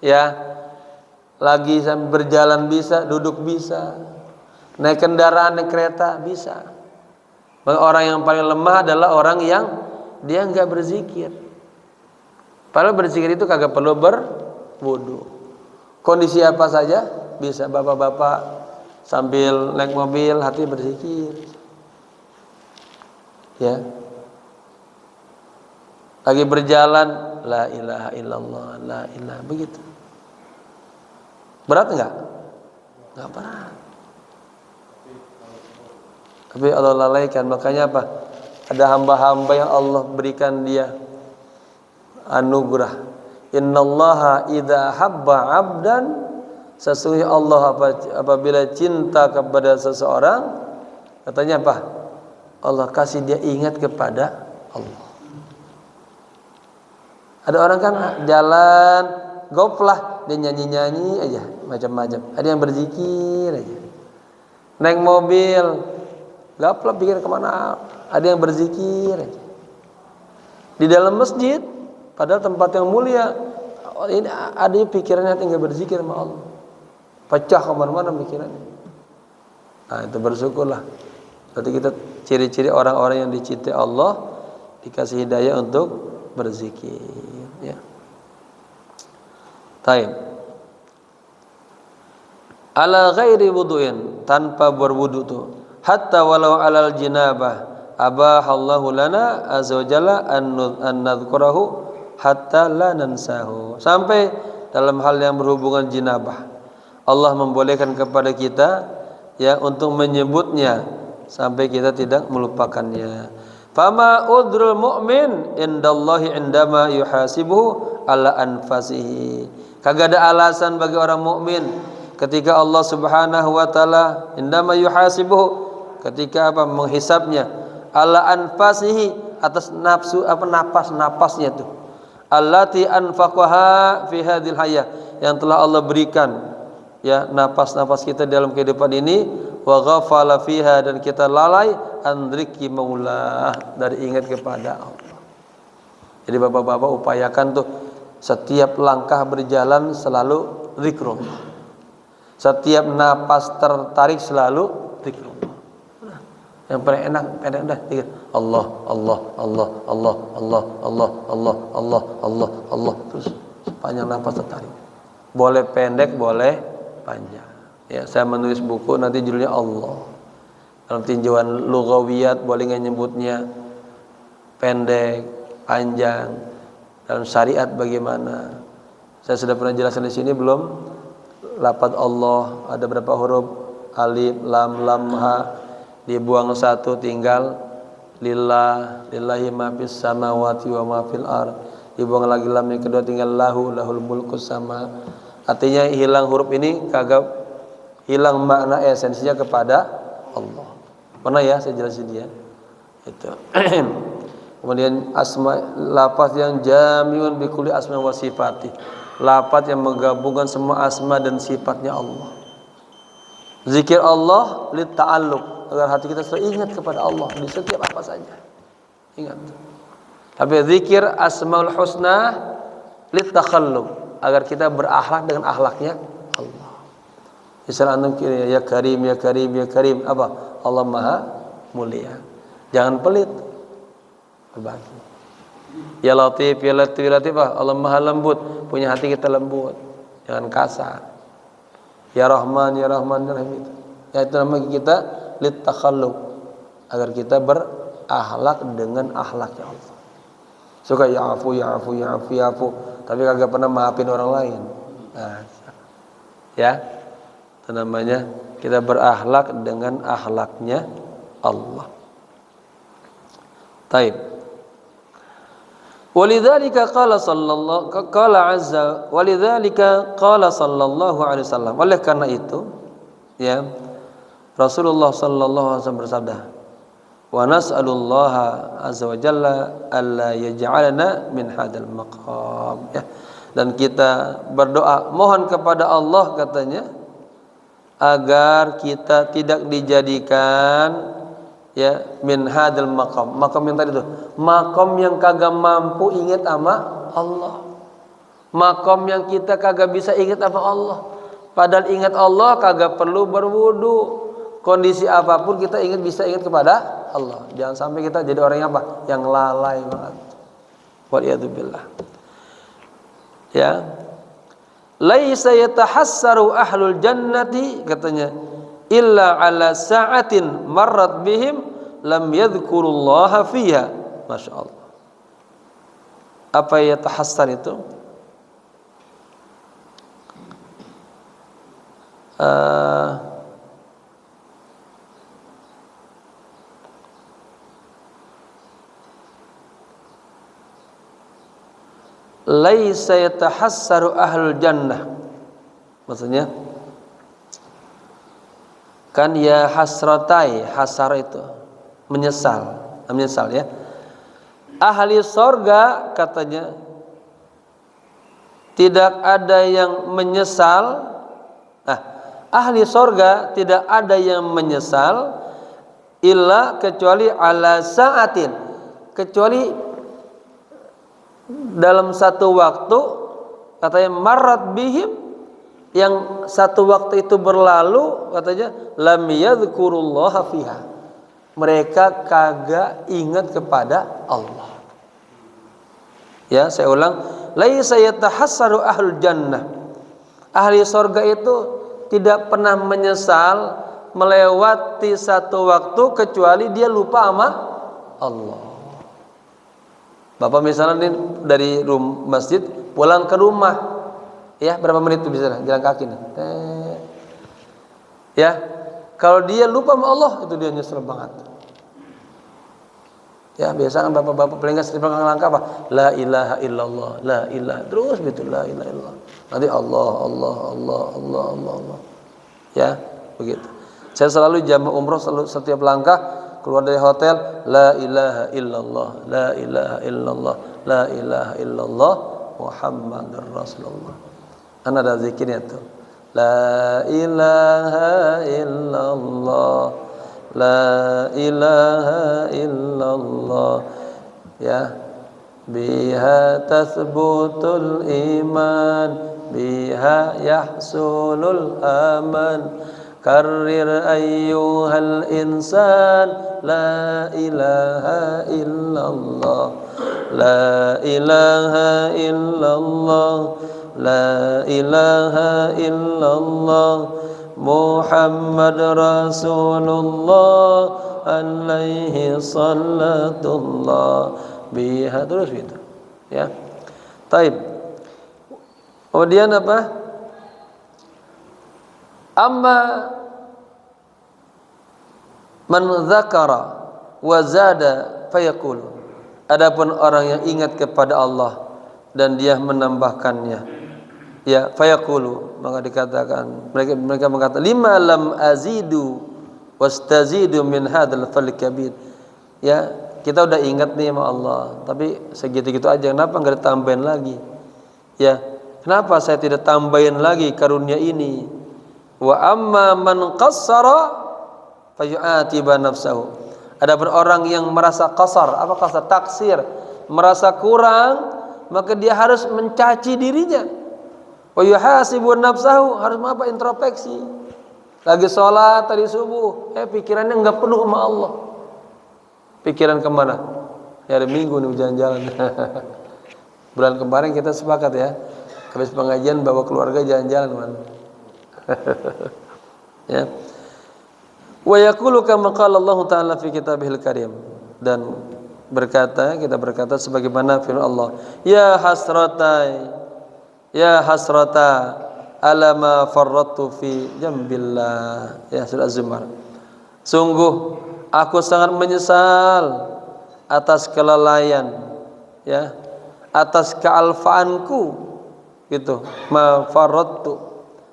ya. Lagi sambil berjalan bisa, duduk bisa, naik kendaraan, naik kereta bisa. Orang yang paling lemah adalah orang yang dia enggak berzikir. Padahal berzikir itu kagak perlu berwudu. Kondisi apa saja bisa. Bapak-bapak sambil naik mobil hati berzikir, ya. Lagi berjalan, la ilaha illallah, la ilaha, begitu. Berat enggak? Enggak berat. Tapi Allah lalaikan. Makanya apa? Ada hamba-hamba yang Allah berikan dia anugerah. Innallaha idza habba 'abdan, sesungguhnya Allah apabila cinta kepada seseorang, katanya apa? Allah kasih dia ingat kepada Allah. Ada orang kan jalan goplah, dia nyanyi-nyanyi aja macam-macam. Ada yang berzikir aja. Naik mobil, gaplah pikir kemana. Ada yang berzikir aja. Di dalam masjid, padahal tempat yang mulia, ini ada pikirannya tinggal berzikir sama Allah. Pecah kemana-mana pikirannya. Nah, itu bersyukurlah. Berarti kita ciri-ciri orang-orang yang dicintai Allah, dikasih hidayah untuk berzikir, ya. Taib. Ala ghairi wudu'in, tanpa berwudu tuh. Hatta walau alal jinabah abahallahu lana azza wa jalla an nadhkurahu hatta la nansahu. Sampai dalam hal yang berhubungan jinabah, Allah membolehkan kepada kita, ya, untuk menyebutnya sampai kita tidak melupakannya. Fama udrul mu'min indallahi indama yuhasibuhu ala anfasihi. Kagak ada alasan bagi orang mukmin ketika Allah Subhanahu wa taala indama yuhasibuhu, ketika apa, menghisabnya, ala anfasihi, atas nafsu napas-napasnya itu, allati anfaqaha fi hadhil hayah, yang telah Allah berikan, ya, napas-napas kita dalam kehidupan ini, wa ghafala fiha, dan kita lalai andriki maulah, dari ingat kepada Allah. Jadi bapak-bapak upayakan tuh setiap langkah berjalan selalu zikrullah, setiap napas tertarik selalu zikrullah. Yang paling enak dah zikir Allah Allah Allah Allah Allah Allah Allah Allah Allah Allah, terus sepanjang napas tertarik. Boleh pendek, boleh panjang. Ya, saya menulis buku nanti judulnya Allah. Dalam tinjauan lughawiyat boleh nggak nyebutnya pendek, panjang, dalam syariat bagaimana. Saya sudah pernah jelaskan di sini belum? lafaz Allah ada berapa huruf? Alif, lam, ha. Dibuang satu tinggal lillah, lillahi ma fis samawati wa ma fil ard. Dibuang lagi lam yang kedua tinggal lahu, lahul mulku sama. Artinya hilang huruf ini kagak hilang makna esensinya kepada Allah. Pernah ya saya jelasin dia. Itu. Kemudian lafaz yang jami'un bi kulli asma wa sifati. Lafaz yang menggabungkan semua asma dan sifatnya Allah. Zikir Allah lit ta'alluq, agar hati kita selalu ingat kepada Allah di setiap apa saja. Ingat. Tapi zikir asmaul husna lit takhalluq, agar kita berakhlak dengan akhlaknya Allah. Misalnya antum ya karim ya karim ya karim, apa? Allah Maha mulia. Jangan pelit. Berbagi. Ya latif ya latif ya latif, Allah Maha lembut, punya hati kita lembut. Jangan kasar. Ya Rahman ya Rahman ya Rahim itu. Ya itu namanya kita lit takhalluq, agar kita berakhlak dengan akhlaknya Allah. Suka ya afu ya afu ya afu ya afu, tapi kagak pernah maafin orang lain. Nah, ya. Itu namanya kita berakhlak dengan akhlaknya Allah. Taib. Walidzalika qala sallallahu alaihi wasallam. Oleh karena itu, ya, Rasulullah sallallahu alaihi wasallam bersabda, "Wa nas'alullaha azza wa jalla alla yaj'alana min hadzal maqam." Ya. Dan kita berdoa mohon kepada Allah katanya agar kita tidak dijadikan ya min hadzal maqam. Maqam yang tadi itu, maqam yang kagak mampu ingat sama Allah. Maqam yang kita kagak bisa ingat sama Allah. Padahal ingat Allah kagak perlu berwudu. Kondisi apapun kita bisa ingat kepada Allah. Jangan sampai kita jadi orang yang apa? Yang lalai banget. Waliyadzubillah. Ya. Laisa yatahassaru ahlul jannati katanya illa ala sa'atin marrat bihim lam yadhkurullaha fiha. Masya Allah. Apa yatahassar itu? Laisa yatahassaru ahlul jannah, maksudnya kan ya hasratai, hasar itu menyesal ya. Ahli sorga katanya tidak ada yang menyesal. Ahli sorga tidak ada yang menyesal illa kecuali ala sa'atin, kecuali dalam satu waktu katanya marrat bihim, yang satu waktu itu berlalu katanya lam yadhkurullaha fiha, mereka kagak ingat kepada Allah. Ya, saya ulang, laisa yatahassaru ahlul jannah, ahli surga itu tidak pernah menyesal melewati satu waktu kecuali dia lupa sama Allah. Bapak misalnya nih dari masjid pulang ke rumah, ya berapa menit tuh bisa jalan kaki nih. Ya, kalau dia lupa sama Allah itu dia nyesel banget. Ya biasa kan bapak-bapak paling nggak sering langkah apa? La ilaha illallah, la ilaha, terus gitu la ilaha illallah. Nanti Allah. Ya begitu. Saya selalu jamaah umroh setiap langkah keluar dari hotel, la ilaha illallah, la ilaha illallah, la ilaha illallah, Muhammadur Rasulullah. Kan ada zikirnya tuh. La ilaha illallah, la ilaha illallah. Ya. Biha tathbutul iman, biha yahsulul aman. Karrir ayyuhal insan, la ilaha illallah, la ilaha illallah, la ilaha illallah, Muhammad Rasulullah alaihi sallatullah biha, terus gitu ya. Taib. Kemudian apa? Amma man dzakara wa zada fayaqulu. Adapun orang yang ingat kepada Allah dan dia menambahkannya, ya fayaqulu, maka dikatakan mereka mengatakan lima lam azidu wastazidu min hadzal fal kabir. Ya, kita udah ingat nih sama Allah, tapi segitu-gitu aja, kenapa enggak ditambahin lagi? Ya, kenapa saya tidak tambahin lagi karunia ini? Wa amma man qassara fayu'atiba nafsahu. Adapun orang yang merasa qasar, apa qasar? Taksir, merasa kurang, maka dia harus mencaci dirinya. Wa yuhasibu nafsahu, harus apa? Introspeksi. Lagi sholat tadi subuh, pikirannya enggak penuh sama Allah. Pikiran kemana? Ya, hari Minggu nih jalan-jalan. Bulan kemarin kita sepakat ya, habis pengajian bawa keluarga jalan-jalan, man. Ya. Wa yaqulu kama qala Allah Ta'ala fi kitabihil karim, dan kita berkata sebagaimana firman Allah, ya hasrata ala ma farrattu fi jambillah. Ya, surah Az-Zumar. Sungguh aku sangat menyesal atas kelalaian, ya, atas kealfaanku, gitu, ma farrattu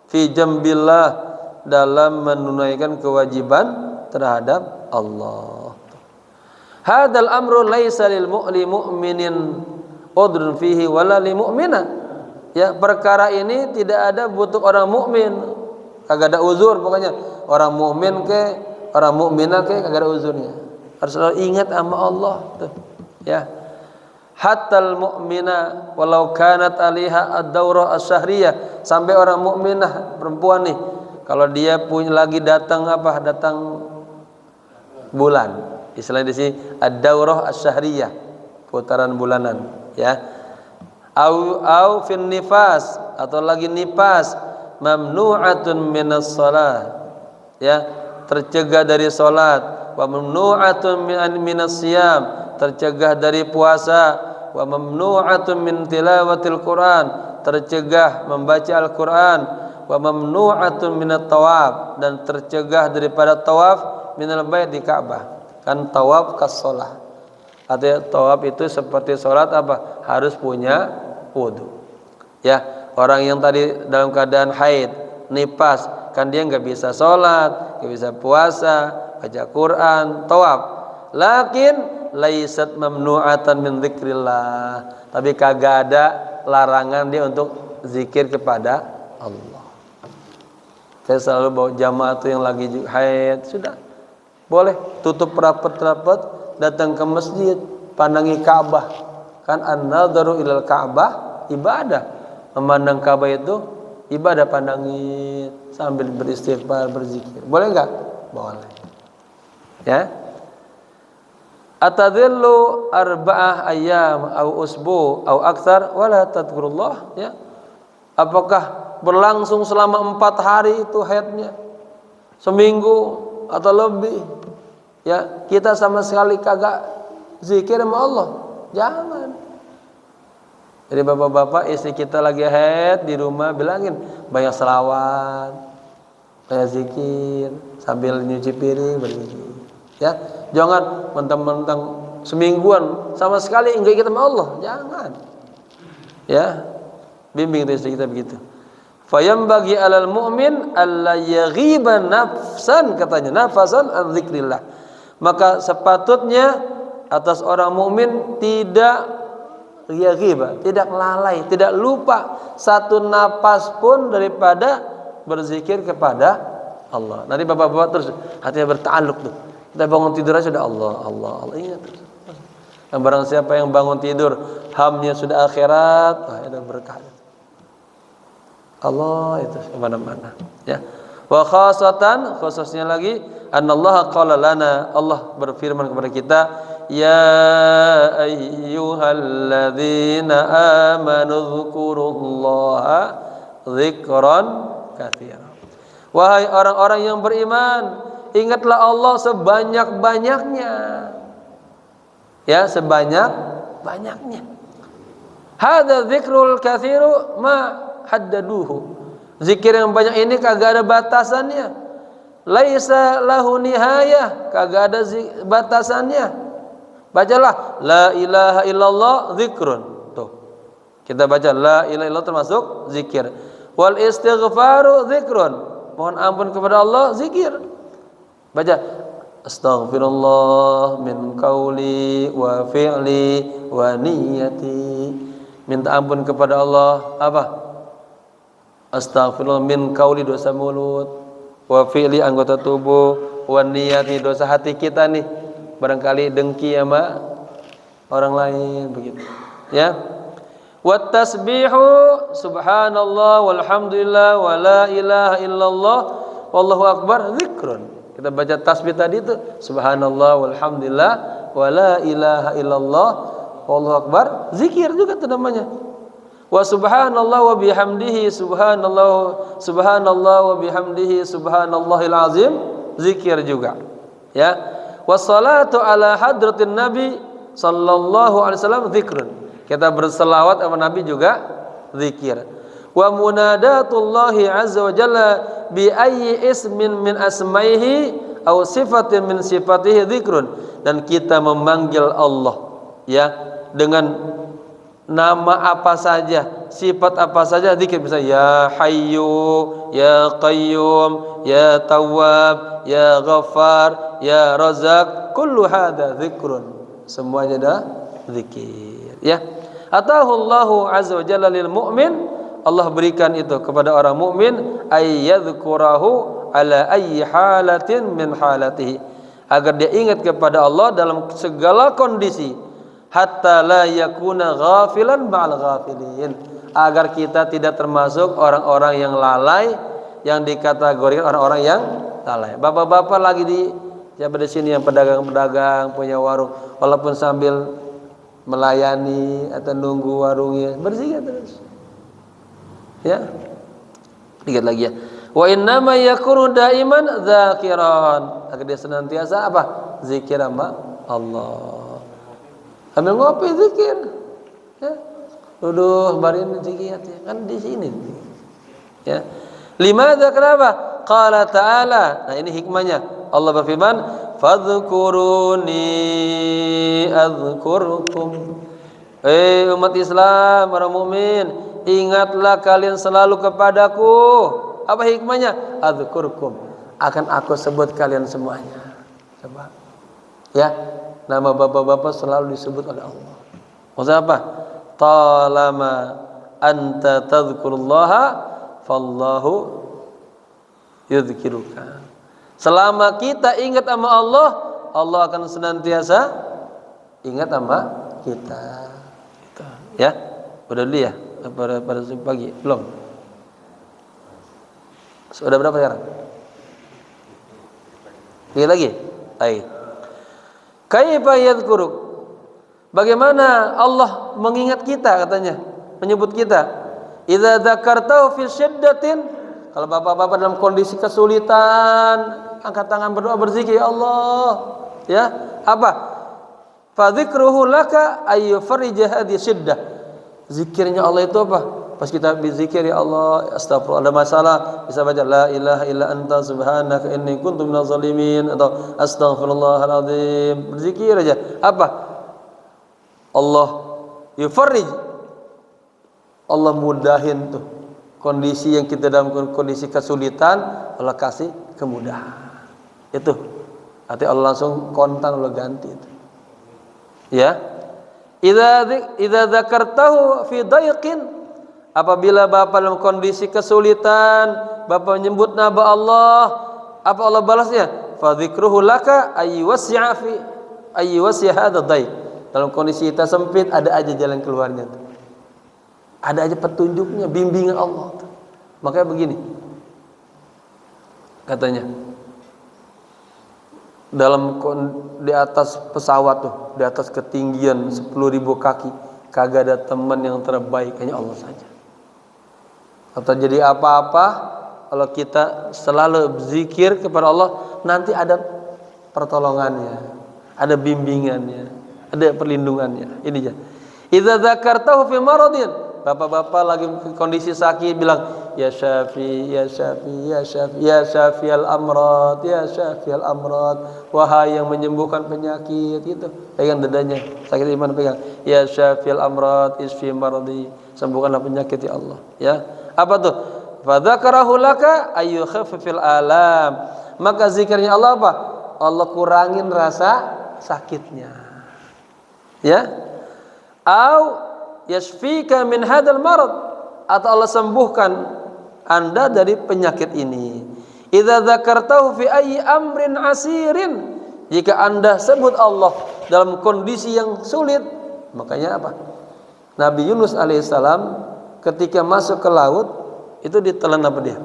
fi jambillah, dalam menunaikan kewajiban terhadap Allah. Hadzal amru laisa lil mu'minin udrun fihi wala lil mu'mina. Ya, perkara ini tidak ada butuh orang mukmin, kagak ada uzur pokoknya. Orang mukmin ke orang mukminah ke kagak ada uzurnya. Harus selalu ingat sama Allah tuh. Ya. Hatal mu'mina walau kanat aliha ad-daurah asy-syahriyah, sampai orang mukminah perempuan nih, kalau dia punya lagi datang bulan, istilahnya di sini ad-daurah asy-syahriyah, putaran bulanan, ya. Au fin nifas, atau lagi nifas, mamnu'atun minas shalah, ya, tercegah dari salat, wa mamnu'atun minas siyam, tercegah dari puasa, wa mamnu'atun min tilawatil Quran, tercegah membaca Al-Quran, wa mamnu'atun minat tawaf, dan tercegah daripada tawaf minal bait di Ka'bah. Kan tawaf kas shalah, artinya tawaf itu seperti salat apa? Harus punya wudu. Ya, orang yang tadi dalam keadaan haid, nifas, kan dia nggak bisa sholat, nggak bisa puasa, baca Quran, tawaf. Lakin laisat mamnu'atan min dzikrillah, tapi kagak ada larangan dia untuk zikir kepada Allah. Saya selalu bawa jamaah tuh yang lagi haid, sudah boleh tutup rapat-rapat, datang ke masjid, pandangi Ka'bah. Kan an-nadharu ilal Ka'bah ibadah, memandang Ka'bah itu ibadah, pandangi sambil beristighfar, berzikir. Boleh enggak? Boleh. Ya. Atadillu arba'ah ayyam au usbu au aktsar wala tadhkurullah, ya. Apakah berlangsung selama 4 hari itu haidnya? Seminggu atau lebih? Ya, kita sama sekali kagak zikir sama Allah. Jangan. Jadi bapak-bapak, istri kita lagi haid di rumah, bilangin banyak selawat, banyak zikir, sambil nyuci piring, berzikir. Ya, jangan mentang-mentang semingguan sama sekali enggak ingat sama Allah, jangan. Ya, bimbing istri kita begitu. Fayambagi alal mu'min alla yaghiba nafsan, katanya, nafasan an dzikrillah. Maka sepatutnya atas orang mukmin tidak yaghibah, tidak lalai, tidak lupa satu napas pun daripada berzikir kepada Allah. Nanti bapak-bapak terus hatinya berta'alluq tuh. Kita bangun tidur aja sudah Allah, Allah, Allah, ingat terus. Dan barang siapa yang bangun tidur hamnya sudah akhirat, wah itu berkah. Allah itu kemana-mana, ya. Wa khasatan, khususnya lagi, anallaha qala lana, Allah berfirman kepada kita, ya ayyuhalladzina amanu dzkurullaha dzikran katsiran. Wahai orang-orang yang beriman, ingatlah Allah sebanyak-banyaknya. Ya, sebanyak-banyaknya. Hadza dzikrul katsiru ma haddaduhu. Zikir yang banyak ini kagak ada batasannya. Laisa lahu nihayah, kagak ada batasannya. Bacalah la ilaha illallah zikrun. Tuh. Kita baca la ilaha illallah termasuk zikir. Wal istighfaru zikrun. Mohon ampun kepada Allah zikir. Baca astaghfirullah min qauli wa fi'li wa niyati. Minta ampun kepada Allah apa? Astaghfirullah min qauli dosa mulut, wa fi'li anggota tubuh, wa niyati dosa hati kita nih. Barangkali dengki sama orang lain begitu. Ya. Wa tasbihu subhanallah walhamdulillah wa la ilaha illallah wallahu akbar zikrun. Kita baca tasbih tadi itu subhanallah walhamdulillah wa la ilaha illallah wallahu akbar zikir juga itu namanya. Wa subhanallah wa bihamdihi subhanallah wa bihamdihi subhanallahil azim zikir juga. Ya. Wassalatu ala hadratin nabi sallallahu alaihi wasallam zikrun. Kita berselawat sama Nabi juga zikir. Wa munadatullahi azza wa jalla bi ayyi ismin min asmaihi aw sifatin min sifatihi zikrun. Dan kita memanggil Allah ya dengan nama apa saja, sifat apa saja zikir. Bisa ya hayyu, ya qayyum, ya tawwab, ya ghaffar, ya razak, kullu hadza zikrun. Semuanya dah zikir ya. Atahullahu azza wa jalla lil mu'min, Allah berikan itu kepada orang mukmin ay yadhkurahu ala ayyi halatin min halatihi, agar dia ingat kepada Allah dalam segala kondisi, hatta la yakuna ghafilan ma'al ghafilin, agar kita tidak termasuk orang-orang yang lalai, yang dikategorikan orang-orang yang lalai. Bapak-bapak lagi di sini yang pedagang-pedagang punya warung, walaupun sambil melayani atau nunggu warungnya berzikir terus. Ya. Dikit lagi ya. Wa innama yakunu daiman dzakiran, agar dia senantiasa apa? Zikir sama Allah. Ambil ngopi zikir. Ya. Duduk barin zikir ya. Kan di sini. Ya. Limadza kenapa? Qala ta'ala. Nah, ini hikmahnya. Allah berfirman, fadhkuruni adzkurkum. Umat Islam, orang mukmin, ingatlah kalian selalu kepadaku. Apa hikmahnya? Adzkurkum, akan aku sebut kalian semuanya. Coba. Ya, nama bapak-bapak selalu disebut oleh Allah. Maksudnya apa? Talama anta tadhkurullaha fallahu yudhkiruka. Selama kita ingat sama Allah, Allah akan senantiasa ingat sama kita. Ya, udah dulu ya pada pagi belum? Sudah berapa sekarang? Lagi lagi? Baik. Kaifa yadhkuruk? Bagaimana Allah mengingat kita katanya, menyebut kita? Idza dzakartahu fi syiddatin, kalau bapak-bapak dalam kondisi kesulitan, angkat tangan berdoa berzikir ya Allah. Ya, apa? Fa dzikruhu laka ayyufarrij hadhihi syiddah. Zikirnya Allah itu apa? Pas kita berzikir ya Allah, astagfirullah, ada masalah, bisa baca la ilaha illa anta subhanaka inni kuntu minaz zalimin atau astaghfirullahaladzim. Berzikir aja. Apa? Allah yufarrij. Allah mudahin tuh kondisi yang kita dalam kondisi kesulitan, Allah kasih kemudahan. Itu arti Allah langsung kontan, Allah ganti itu. Ya. Idza dzakartahu fi dayqin, apabila Bapak dalam kondisi kesulitan, Bapak menyebut nama Allah, apa Allah balasnya? Fa dzikruhu laka ayyuwasi'a fi ayyuwasi' hadha dayq. Dalam kondisi kita sempit, ada aja jalan keluarnya tuh. Ada aja petunjuknya, bimbingan Allah tuh. Makanya begini katanya, di atas pesawat tuh, di atas ketinggian 10.000 kaki, kagak ada teman yang terbaik, hanya Allah saja. Atau jadi apa-apa, kalau kita selalu berzikir kepada Allah, nanti ada pertolongannya, ada bimbingannya, ada perlindungannya. Ini aja. Idza dzakartahu fi maradin, bapak-bapak lagi kondisi sakit bilang ya Syafi, ya Syafi, ya Syafi, ya Syafi al-amrad, ya Syafi al-amrad, wahai yang menyembuhkan penyakit, gitu. Pegang dadanya, sakit iman pegang. Ya Syafi al-amrad, isfi maradi, sembuhkanlah penyakit ya Allah. Ya. Apa tuh? Fadzakarahu laka ayyukhaffifil alam. Maka zikirnya Allah apa? Allah kurangin rasa sakitnya. Ya. Au yashfika min hadzal marad, atau Allah sembuhkan Anda dari penyakit ini. Idza dzakartahu fi ayyi amrin asirin, jika Anda sebut Allah dalam kondisi yang sulit. Makanya apa? Nabi Yunus alaihissalam ketika masuk ke laut itu ditelan apa dia?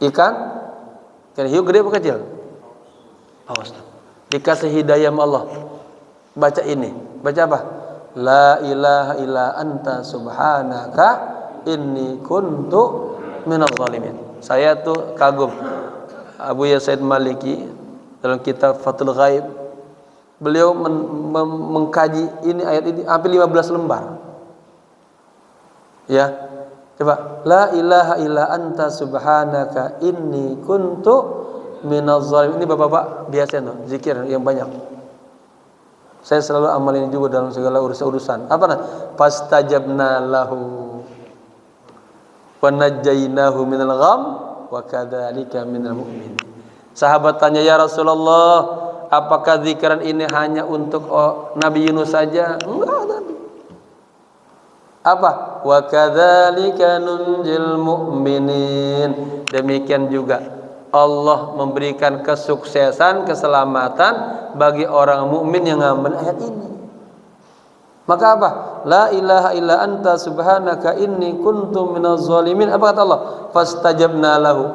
Ikan hiu gede apa kecil? Awas. Dikasih hidayah Allah. Baca ini. Baca apa? La ilaha illa anta subhanaka inni kuntu minadh dhalimin. Saya tuh kagum Abu Yasaid Maliki dalam kitab Fathul Ghaib. Beliau mengkaji ini ayat ini hampir 15 lembar. Ya. Coba la ilaha illa anta subhanaka inni kuntu minadh dhalimin. Ini Bapak-bapak biasa tuh zikir yang banyak. Saya selalu amal ini juga dalam segala urusan. Apa nah? Fastajabna lahu wa najjaynahu minal gham wa kadzalika minal mu'minin. Sahabat tanya, ya Rasulullah, apakah zikran ini hanya untuk Nabi Yunus saja? Enggak, Nabi. Apa? Wa kadzalika nunjil mu'minin. Demikian juga Allah memberikan kesuksesan, keselamatan bagi orang mukmin yang mengamal ayat ini. Maka apa? La ilaha illa anta subhanaka inni kuntu minadh dhalimin. Apa kata Allah? Fastajabna lahu.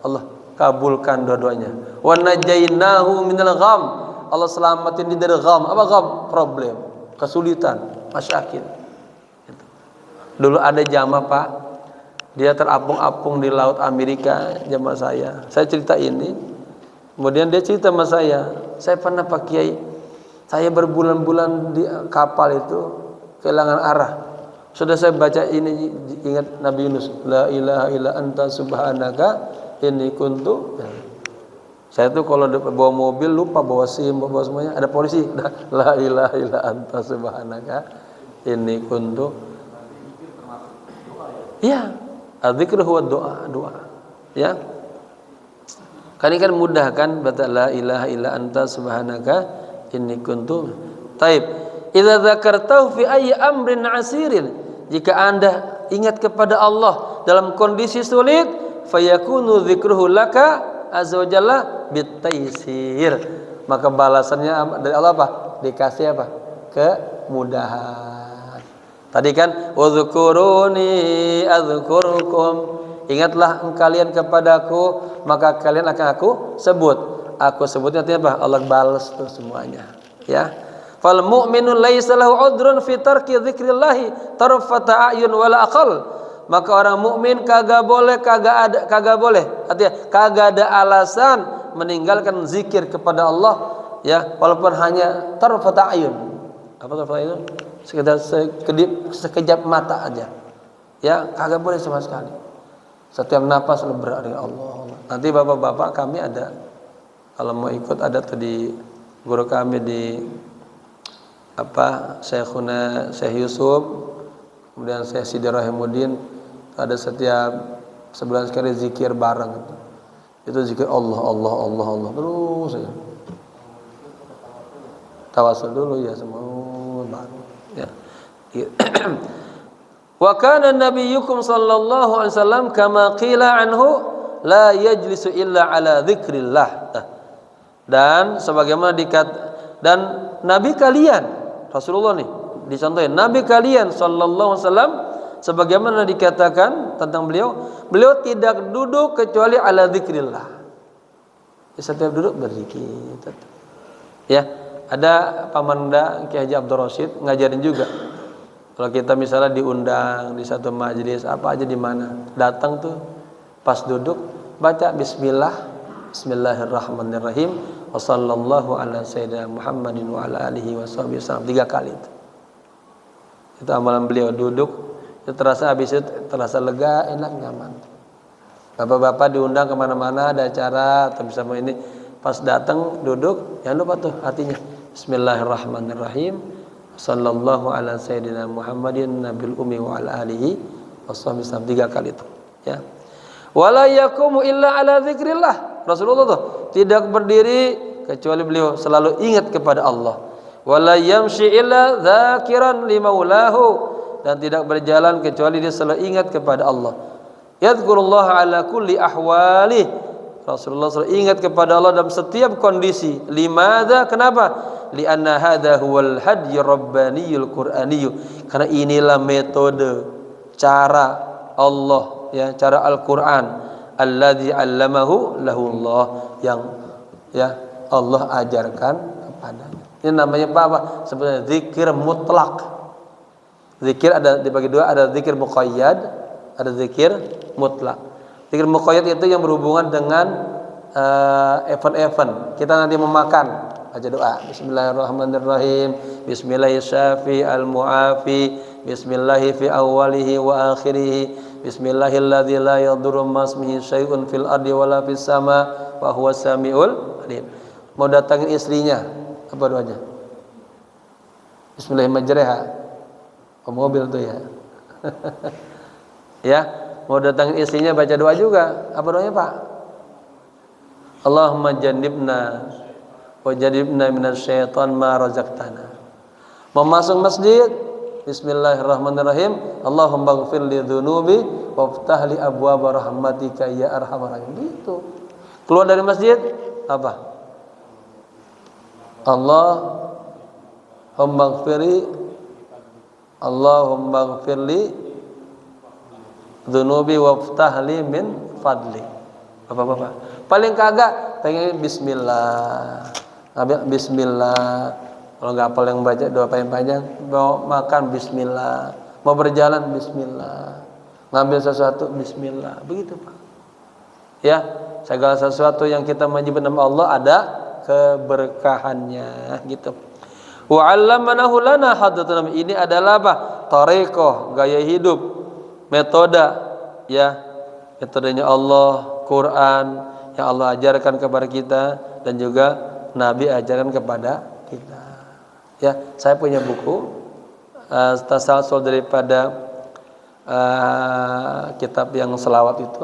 Allah kabulkan dua-duanya. Wa najainahu minal gham. Allah selamatin dia dari gham. Apa gham? Problem, kesulitan, masyakil. Dulu ada jamaah, Pak. Dia terapung-apung di laut Amerika, jamaah saya. Saya cerita ini. Kemudian dia cerita sama saya pernah Pak Kiai, saya berbulan-bulan di kapal itu kehilangan arah. Sudah saya baca ini, ingat Nabi Yunus, la ilaha illa anta subhanaka inni kuntu. Saya tuh kalau bawa mobil lupa bawa SIM, bawa semuanya, ada polisi. La ilaha illa anta subhanaka inni kuntu. Iya, adzikru huwa doa. Ya. Kan ini kan mudah kan, baca la ilaha illa anta subhanaka inni kuntu. Taib. Idza dzakartahu fi ayyi amrin asirin, jika Anda ingat kepada Allah dalam kondisi sulit, fayakunu dzikruhu laka azza wa jalla bitaysir. Maka balasannya dari Allah apa? Dikasih apa? Kemudahan. Tadi kan udzukuruni adzkurukum. Ingatlah kalian kepadaku, maka kalian akan aku sebut. Aku sebutnya artinya apa? Allah balas tuh semuanya. Ya. Fal mu'minu laisa lahu udrun fi tarki dzikrillah tarfata ayun wala aqal. Maka orang mukmin kagak boleh. Artinya kagak ada alasan meninggalkan zikir kepada Allah, ya, walaupun hanya tarfata ayun. Apa tarfata ayun? Sekedar sekejap mata aja. Ya, kagak boleh sama sekali. Setiap napas lu berdoa dengan Allah. Nanti bapak-bapak kami ada, kalau mau ikut ada tadi guru kami di Syekhuna Syekh Yusuf, kemudian Syekh Sidi Rahimuddin, ada setiap sebulan sekali zikir bareng. Itu zikir Allah terus ya. Tawasul dulu ya semua baru. Ya. Wa kana nabiyyukum sallallahu alaihi wasallam kama qila anhu la yajlisu illa ala dzikrillah. Dan sebagaimana dan nabi kalian Rasulullah nih dicontohin, nabi kalian sallallahu alaihi wasallam sebagaimana dikatakan tentang beliau tidak duduk kecuali ala dzikrillah. Setiap duduk berzikir. Ya, ada pamanda Ki Haji Abdul Rasyid ngajarin juga. Kalau kita misalnya diundang di satu majelis apa aja di mana, datang tuh pas duduk baca Bismillahirrahmanirrahim wa sallallahu ala sayyidina Muhammadin wa ala alihi washabihi wasallam 3 kali itu. Itu amalan beliau, duduk itu terasa, habis itu terasa lega, enak, nyaman. Bapak-bapak diundang kemana-mana ada acara atau bisa ini, pas datang duduk jangan lupa tuh artinya Bismillahirrahmanirrahim, sallallahu ala sayyidina Muhammadin nabil ummi wa ala alihi wassallam, 3 kali itu ya. Wala yaqumu illa ala dzikrillah. Rasulullah tuh tidak berdiri kecuali beliau selalu ingat kepada Allah. Wala yamshi illa dzakiran limaulahu, dan tidak berjalan kecuali dia selalu ingat kepada Allah. Yadhkurullah ala kulli ahwalih. Rasulullah selalu ingat kepada Allah dalam setiap kondisi. Limadza? Kenapa? Lianna hadza huwal hadyi rabbaniyul qur'aniyyu. Karena inilah metode, cara Allah ya, cara Al-Qur'an. Alladzi 'allamahu lahullah, yang ya Allah ajarkan kepadanya. Ini namanya apa? Sebenarnya zikir mutlak. Zikir ada dibagi dua, ada zikir muqayyad, ada zikir mutlak. Zikir muqayyad itu yang berhubungan dengan event-event. Kita nanti memakan, baca doa Bismillahirrahmanirrahim, Bismillahirrahmanirrahim al-mu'afi, Bismillahi fi awwalihi wa akhirih, Bismillahilladzi la yadurru ma'asmihi syai'un fil ardi wala fis sama wa huwas samiul alim. Mau datangin istrinya, apa doanya? Bismillahirrahmanirrahim. Mobil tuh ya. Ya, mau datangin istrinya baca doa juga. Apa doanya, Pak? Allahumma jannibna wa jannibna minasyaiton ma razaqtana. Mau masuk masjid, Bismillahirrahmanirrahim, Allahumma ighfir li dzunubi waftah li abwaaba rahmatika ya arhamar rahimin. Gitu. Keluar dari masjid apa? Allahumma ighfirli dzunubi waftahli min fadli. Bapak-bapak paling kagak pengen bismillah, bismillah. Kalau nggak hafal yang baca doa panjang, mau makan bismillah, mau berjalan bismillah, ngambil sesuatu bismillah, begitu Pak ya. Segala sesuatu yang kita menyebut nama Allah ada keberkahannya gitu. Wa 'allamanahu lana hadatun. Ini adalah apa? Thariqah, gaya hidup, metode ya. Metodenya Allah, Quran yang Allah ajarkan kepada kita dan juga Nabi ajarkan kepada kita. Ya, saya punya buku tasalsul daripada kitab yang selawat itu.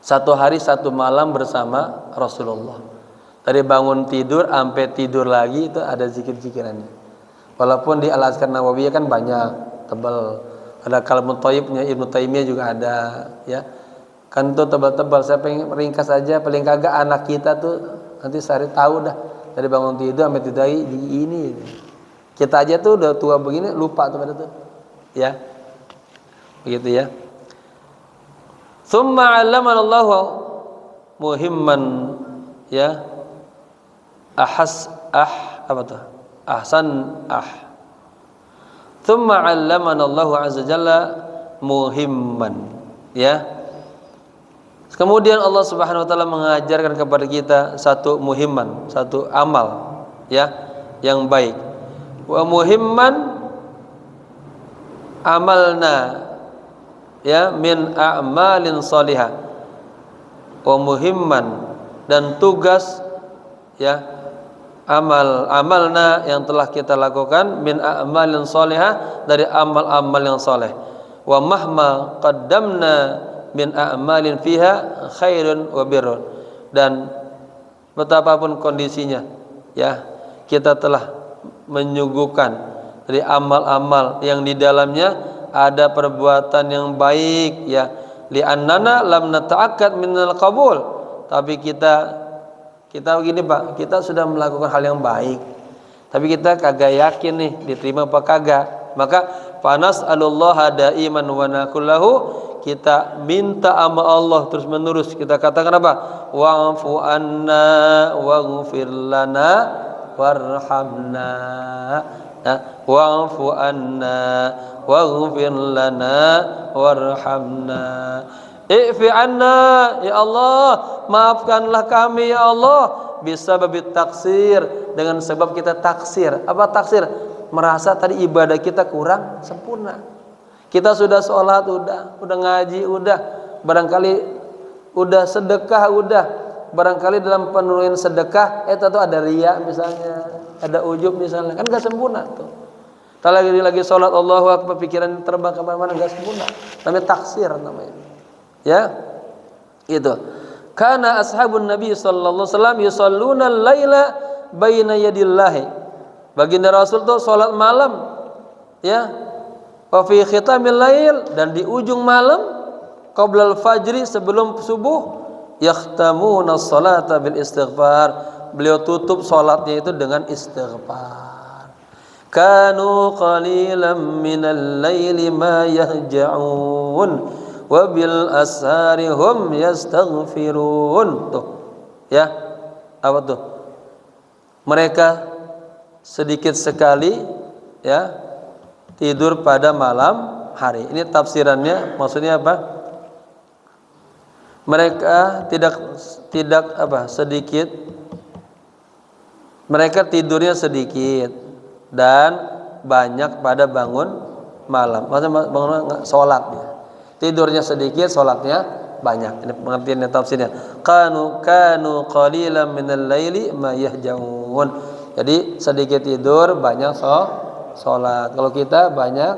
1 hari 1 malam bersama Rasulullah. Dari bangun tidur sampai tidur lagi itu ada zikir-zikirannya. Walaupun di Al-Azkar Nawawiyah kan banyak, tebal. Ada Kalamut Thayyibnya Ibnu Taimiyah juga ada, ya. Kan itu tebal-tebal. Saya pengen ringkas aja, paling kagak anak kita tuh nanti sehari tahu dah dari bangun tidur sampai tidur lagi ini. Kita aja tuh udah tua begini lupa tuh pada tuh. Ya. Begitu ya. Tsumma 'allamana Allahu muhimman ya. Apa tuh? Tsumma 'allamana Allahu 'azza jalla muhimman ya. Kemudian Allah Subhanahu wa taala mengajarkan kepada kita satu muhimman, satu amal ya yang baik. Wa muhimman amalna ya min a'malin shalihah. Wa muhimman, dan tugas ya amalna yang telah kita lakukan min a'malin shalihah, dari amal-amal yang saleh. Wa mahma qaddamna min a'malin fiha khairun wa birrun, dan betapapun kondisinya ya kita telah menyuguhkan dari amal-amal yang di dalamnya ada perbuatan yang baik ya, li'annana lam nata'akkad minal qabul, tapi kita begini Pak, kita sudah melakukan hal yang baik tapi kita kagak yakin nih diterima apa kagak, maka fanas'alullaha daiman wa nakullahu, kita minta sama Allah terus menerus, kita katakan apa? Wa'fu anna waghfir lana warhamna. Nah, wa'fu anna waghfir lana warhamna. I'fi anna, ya Allah, maafkanlah kami ya Allah, bisa babi taksir, dengan sebab kita taksir. Apa taksir? merasa tadi ibadah kita kurang sempurna. Kita sudah sholat, udah ngaji, udah barangkali udah sedekah, udah barangkali dalam penurunan sedekah itu tuh ada riya misalnya, ada ujub misalnya, kan gak sempurna tuh. Kalau lagi sholat Allahu Akbar pikiran terbang kemana-mana gak sempurna, namanya taksir namanya. Ya, itu. Karena ashabun Nabi sallallahu alaihi wasallam yusalluna al-laila baina yadillahi. Baginda Rasul tuh sholat malam, ya. Wa fi khitamil lail, dan di ujung malam qabla al-fajri, sebelum subuh, yakhtamuna as-salata bil istighfar. Beliau tutup salatnya itu dengan istighfar. Kanu qalilan minal laili ma yahja'un wa bil ashari hum yastaghfirun. Tuh. Ya. Apa tuh? Mereka sedikit sekali, ya, tidur pada malam hari. Ini tafsirannya, maksudnya apa? Mereka tidak apa? Sedikit. Mereka tidurnya sedikit dan banyak pada bangun malam. Maksudnya bangun sholatnya. Tidurnya sedikit, sholatnya banyak. Ini pengertiannya, tafsirnya. Kanu qalilan minal laili ma yahjaun. Jadi sedikit tidur, banyak sholat. Kalau kita banyak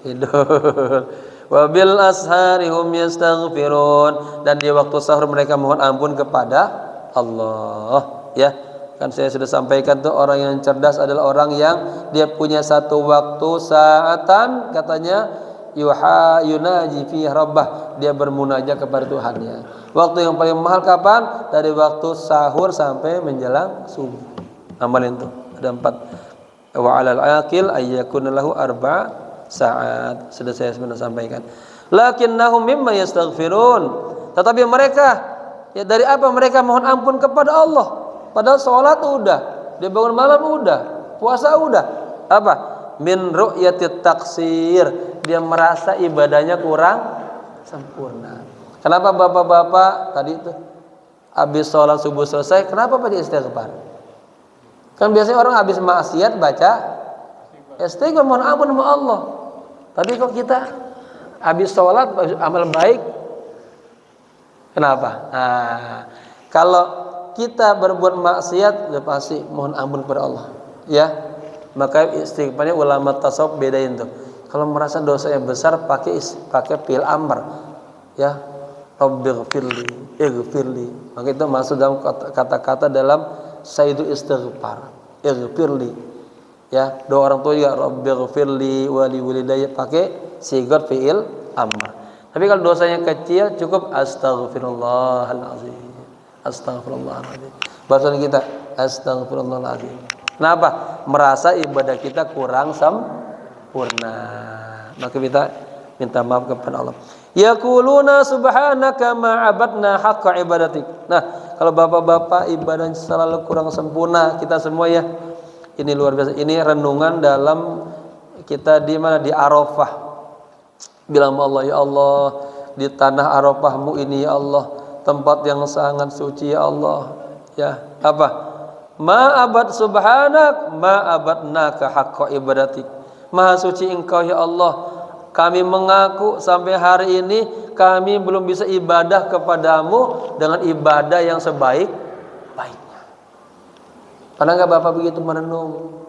tidur. Wabil ashari hum yastaghfirun, dan di waktu sahur mereka mohon ampun kepada Allah. Ya, kan saya sudah sampaikan tuh, orang yang cerdas adalah orang yang dia punya satu waktu saatan, katanya yunaji fi rabbah, dia bermunajat kepada Tuhannya. Waktu yang paling mahal kapan? Dari waktu sahur sampai menjelang subuh. Amalin tuh ada 4. Wa 'alal 'aqil ayyakuna lahu 4 saat. Sudah saya sebenarnya sampaikan. Lakinnahum mimma yastaghfirun. Tetapi mereka, ya dari apa mereka mohon ampun kepada Allah? Padahal sholat udah, dia bangun malam udah, puasa udah. Apa? Min ru'yatit taksir. Dia merasa ibadahnya kurang sempurna. Kenapa bapak-bapak tadi itu habis sholat subuh selesai, kenapa pada istighfar? Kan biasanya orang habis maksiat baca istighfar, mohon ampun sama Allah. Tapi kok kita habis sholat amal baik, kenapa? Nah, kalau kita berbuat maksiat, udah pasti mohon ampun kepada Allah. Ya, maka istighfarnya ulama tasawuf bedain tuh. Kalau merasa dosa yang besar pakai fil amr, ya, Rabbighfirli, ighfirli. Maka itu masuk dalam kata-kata dalam sayyidul istighfar, ighfirli. Ya, doa orang tua juga Rabbighfirli wa li walidayya, pakai sigat fi'il amr. Tapi kalau dosanya kecil cukup astaghfirullahalazim. Astaghfirullahalazim. Bahasa kita astaghfirullahalazim. Kenapa? Merasa ibadah kita kurang sempurna. Maka kita minta maaf kepada Allah. Yaquluna subhanaka ma abadna haqqa ibadatik. Nah, kalau bapak-bapak ibadahnya selalu kurang sempurna, kita semua ya. Ini luar biasa. Ini renungan dalam kita di mana? Di Arafah. Bilang Allah, ya Allah, di tanah Arafahmu ini ya Allah, tempat yang sangat suci ya Allah. Ya, apa? Ma abad subhanak, ma abadnaka haqqa ibadatik. Maha suci Engkau ya Allah. Kami mengaku sampai hari ini kami belum bisa ibadah kepadamu dengan ibadah yang sebaik-baiknya. Pernah nggak Bapak begitu merenung?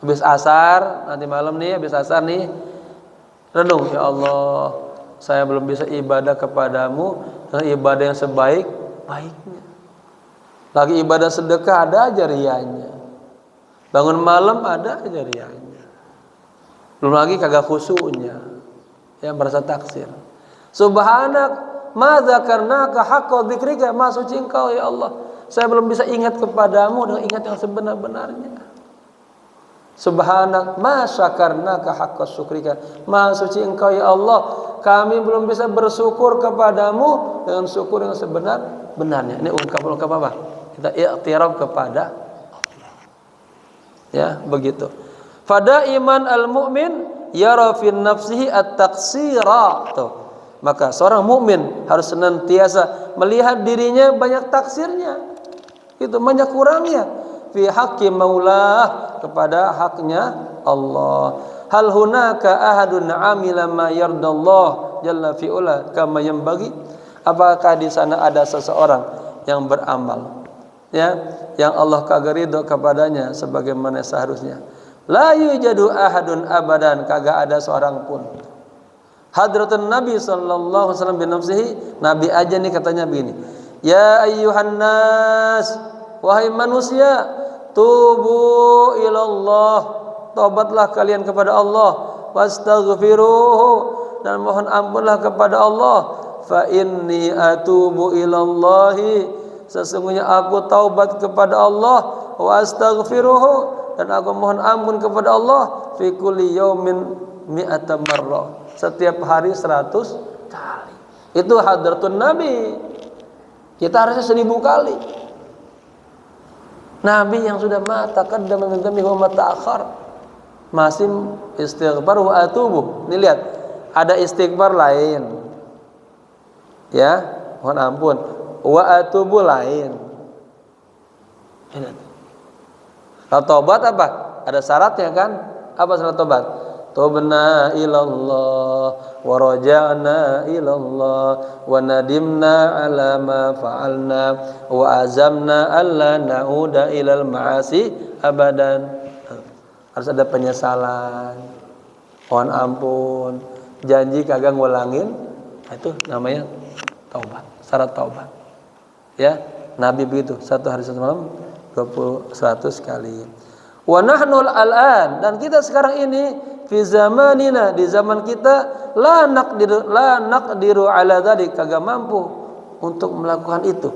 Habis asar, nanti malam nih, habis asar nih, renung, ya Allah, saya belum bisa ibadah kepadamu dengan ibadah yang sebaik-baiknya. Lagi ibadah sedekah ada aja riyanya. Bangun malam ada aja riyanya. Belum lagi kagak khusyuknya. Yang merasa taksir. Subhanak ma dzakarnaka haqqa dzikrika, maha suci Engkau ya Allah. Saya belum bisa ingat kepadamu dengan ingat yang sebenar-benarnya. Subhanak ma syakarnaka haqqa syukrika, maha suci Engkau ya Allah. Kami belum bisa bersyukur kepadamu dengan syukur yang sebenar-benarnya. Ini ungkapan apa? Kita i'tiraf kepada Allah. Ya, begitu. Fada iman al-mu'min yara fi nafsihi at-taqsira. Maka seorang mukmin harus senantiasa melihat dirinya banyak taksirnya. Itu banyak kurangnya. fi haqqi maulah, kepada haknya Allah. Hal hunaka ahadun amila ma yardallah jalla fi'ula kama yanbaghi? Apakah di sana ada seseorang yang beramal ya yang Allah kagak ridho kepadanya sebagaimana seharusnya? La yujadu ahadun abadan, kagak ada seorang pun. Hadratun Nabi sallallahu alaihi wasallam bin nafsihi, Nabi aja nih katanya begini, ya ayyuhan nas, wahai manusia, tubu ilallah, taubatlah kalian kepada Allah, wastaghfiruhu, dan mohon ampunlah kepada Allah. Fa inni atubu ilallahi, sesungguhnya aku taubat kepada Allah, wa astaghfiruhu, dan aku mohon ampun kepada Allah, fi kulli yaumin mi'ata marrah, setiap hari 100 kali. Itu hadratun Nabi. Kita harusnya 1000 kali. Nabi yang sudah mata qaddama min dzambi wa ta'akhir masih istighfar wa atubu. Ini lihat, ada istighfar lain. Ya, mohon ampun. Wa atubu lain. Ini. Kalau tobat apa? Ada syaratnya kan? Apa syarat tobat? Tubna ilallah wa raja'na ilallah wa nadimna ala ma fa'alna wa azamna alla na'uda ilal ma'asi abadan. Harus ada penyesalan, mohon ampun, janji kagak ngulangin. Itu namanya taubat, syarat taubat. Ya, Nabi begitu, satu hari satu malam 100 kali. Wa nahnu al-an, dan kita sekarang ini fi zamanina, di zaman kita, la naqdiru ala dzalik, kagak mampu untuk melakukan itu.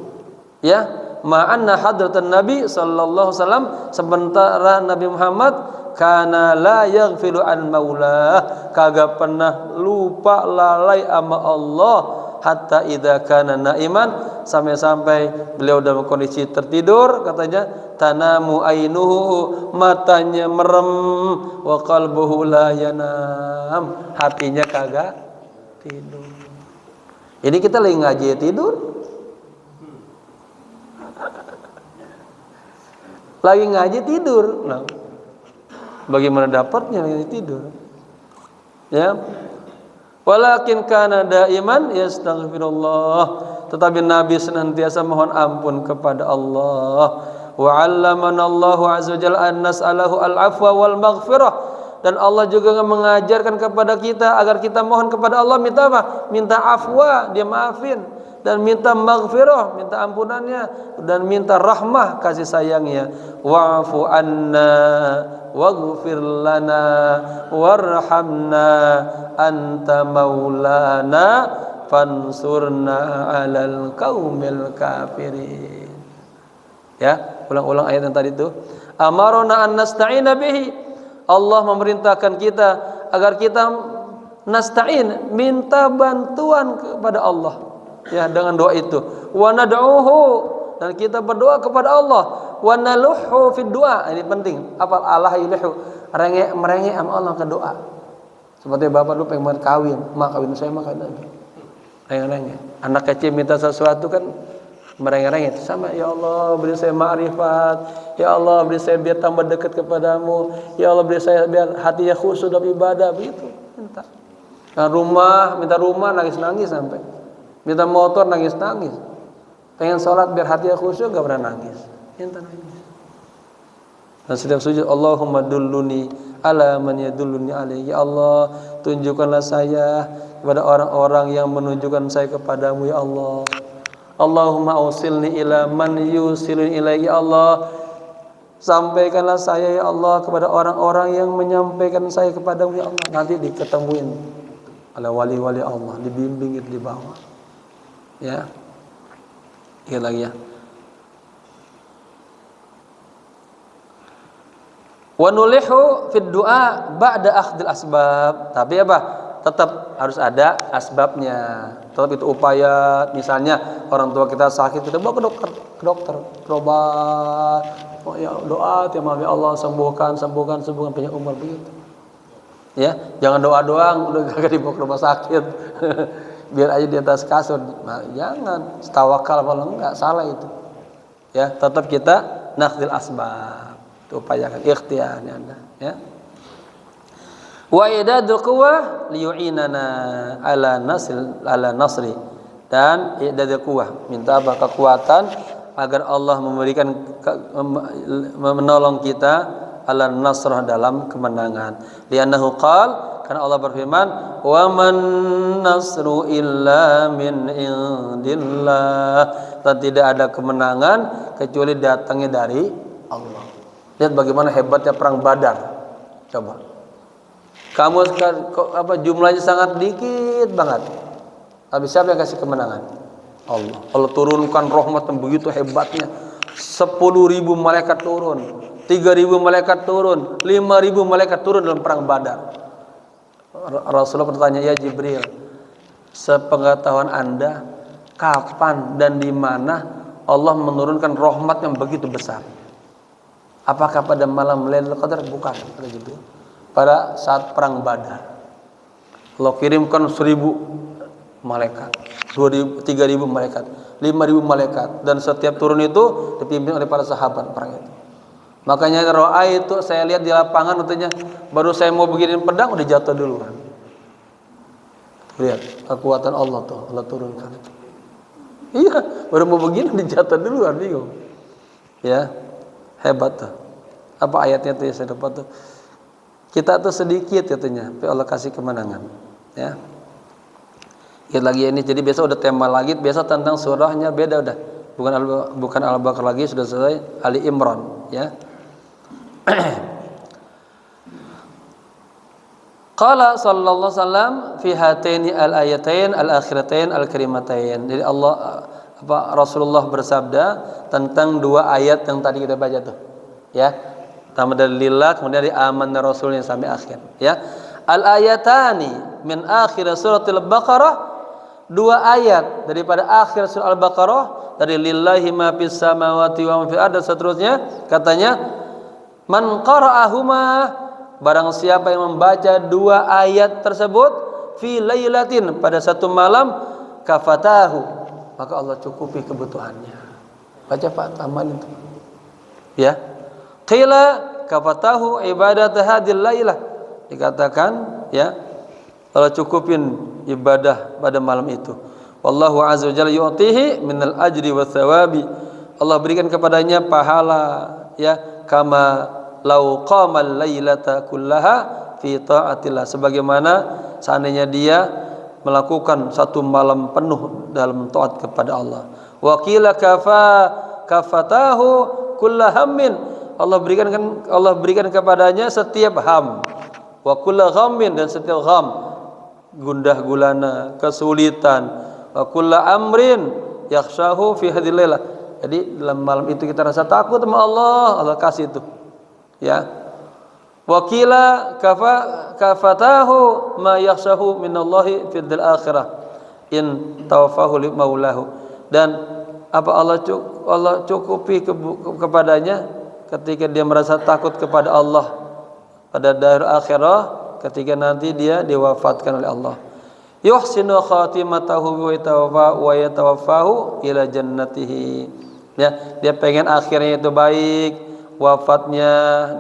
Ya, ma'anna hadratan Nabi sallallahu alaihi wasallam, sementara Nabi Muhammad kana la yaghfilu an maulah, kagak pernah lupa lalai sama Allah, hatta idza kana naiman, sampai beliau dalam kondisi tertidur, katanya tanamu ainuhu, matanya merem, wa qalbuhu la yanam, hatinya kagak tidur. Ini kita lagi ngaji tidur, lagi ngaji tidur. Nah, bagaimana dapatnya lagi tidur? Ya, walakin kana daiman yastaghfirullah, tetapi Nabi senantiasa mohon ampun kepada Allah. Wa 'allamana Allahu 'azza wa jalla an nas'alahu al-'afwa wal maghfirah, dan Allah juga mengajarkan kepada kita agar kita mohon kepada Allah, minta apa? Minta afwa, dia maafin, dan minta maghfirah, minta ampunannya, dan minta rahmah, kasih sayangnya. Wa'fu anna waghfir lana warhamna anta maulana fansurna 'alal qaumil kafirin. Ya, ulang-ulang ayat yang tadi itu. Amarona an nasta'ina bihi, Allah memerintahkan kita agar kita nasta'in, minta bantuan kepada Allah, ya, dengan doa itu. Wa nad'uhu, dan kita berdoa kepada Allah. Wa naluhu fid du'a, ini penting. Apa Allah yulihu, merengek sama Allah ke doa. Seperti bapak dulu pengen kawin, mak kawin saya, mak kawin lagi. Rengek-rengek. Anak kecil minta sesuatu kan merengek-rengek sama, ya Allah beri saya ma'rifat, ya Allah beri saya biar tambah dekat kepadamu, ya Allah beri saya biar hatinya khusyuk dalam ibadah, begitu minta. Nah, minta rumah nangis-nangis, sampai minta motor nangis-nangis. Pengen sholat biar hatinya khusyuk, gak pernah nangis, minta nangis. Dan setiap sujud, Allahumma dulluni ala man yadulluni alaihi, ya Allah tunjukkanlah saya kepada orang-orang yang menunjukkan saya kepadamu, ya Allah. Allahumma ausilni ila man yusiluni ilaihi, ya Allah sampaikanlah saya, ya Allah, kepada orang-orang yang menyampaikan saya kepadamu, ya Allah. Nanti diketemuin oleh wali-wali Allah, dibimbing di bawah. Ya, ingat lagi ya. Wa nulihu fid du'a ba'da akhdil asbab, tapi apa? Tetap harus ada asbabnya. Tetap itu upaya. Misalnya orang tua kita sakit, kita bawa ke dokter, berobat. Oh ya, doa tiap malam, ya Allah sembuhkan punya umur, begitu. Ya, jangan doa doang udah gak dibawa ke rumah sakit. Biar aja di atas kasur. Nah, jangan tawakal, kalau enggak salah itu. Ya, tetap kita nakhdil asbab. Itu upayakan ikhtiarnya Anda, ya. Wa idadul quwwah liyu'inana ala nasri, dan idadul quwwah, minta apa? Kekuatan agar Allah memberikan menolong kita ala nasrah, dalam kemenangan. Li'annahu qala, karena Allah berfirman, wa man nasru illa min indillah, dan tidak ada kemenangan kecuali datangnya dari Allah. Lihat bagaimana hebatnya perang Badar. Coba, kamu jumlahnya sangat dikit banget, tapi siapa yang kasih kemenangan? Allah. Allah turunkan rahmat yang begitu hebatnya. 10.000 malaikat turun, 3.000 malaikat turun, 5.000 malaikat turun dalam perang Badar. Rasulullah bertanya, ya Jibril, sepengetahuan Anda, kapan dan di mana Allah menurunkan rahmat yang begitu besar? Apakah pada malam Lailatul Qadar? Bukan, kata Jibril. Pada saat perang Badar, Allah kirimkan 1.000 malaikat, 2.000, 3.000 malaikat, 5.000 malaikat, dan setiap turun itu dipimpin oleh para sahabat perang itu. Makanya roa itu saya lihat di lapangan, katanya baru saya mau begini pedang udah jatuh duluan. Lihat kekuatan Allah tuh, Allah turunkan itu. Iya, baru mau begini udah jatuh duluan, bingung. Ya, hebat tuh. Apa ayatnya tuh ya, saya dapat tuh. Kita tuh sedikit katanya, tapi Allah kasih kemenangan. Ya. Lihat lagi ini, jadi biasa udah tema lagi, biasa tentang surahnya beda udah. Bukan Al-Baqarah lagi, sudah selesai Ali Imran, ya. Qala sallallahu alaihi wasallam fi hataini al-ayatain al-akhiratain al-karimatain. Jadi Rasulullah bersabda tentang dua ayat yang tadi kita baca tuh. Ya. Pertama dari lillah, kemudian dari amanna rasulnya sampai akhir, ya. Al-ayatani min akhir suratul Baqarah, dua ayat daripada akhir surah Al-Baqarah, dari lillahi ma fis samawati wa ma fil ardi, seterusnya katanya, man qara'ahuma, barang siapa yang membaca dua ayat tersebut, fi lailatin, pada satu malam, kafatahu, maka Allah cukupi kebutuhannya. Baca Pak, taman itu. Ya. Qila kafatahu ibadat hadil lailah, dikatakan, ya, Allah cukupin ibadah pada malam itu. Wallahu azza wa jalla yu'tihi minal ajri was thawabi, Allah berikan kepadanya pahala, ya, kama lau qamal lailata kullaha fi ta'atillah, sebagaimana seandainya dia melakukan satu malam penuh dalam taat kepada Allah. Wa qila kafatahu kullahammin, Allah berikan kepadanya setiap ham, wa kullu ghammin, dan setiap gham, gundah gulana, kesulitan, wa kullu amrin yakhshahu fi hadhil lailah. Jadi dalam malam itu kita rasa takut sama Allah, Allah kasih itu. Ya. Wa qila kafatahu ma yakhshahu minallahi fil akhirah in tawaffahu li maulahu. Dan Allah cukupi kepadanya ketika dia merasa takut kepada Allah pada dari akhirah, ketika nanti dia diwafatkan oleh Allah. Yuhsinu khatimatahu wa yatawaffahu ila jannatihi. Ya, dia pengen akhirnya itu baik,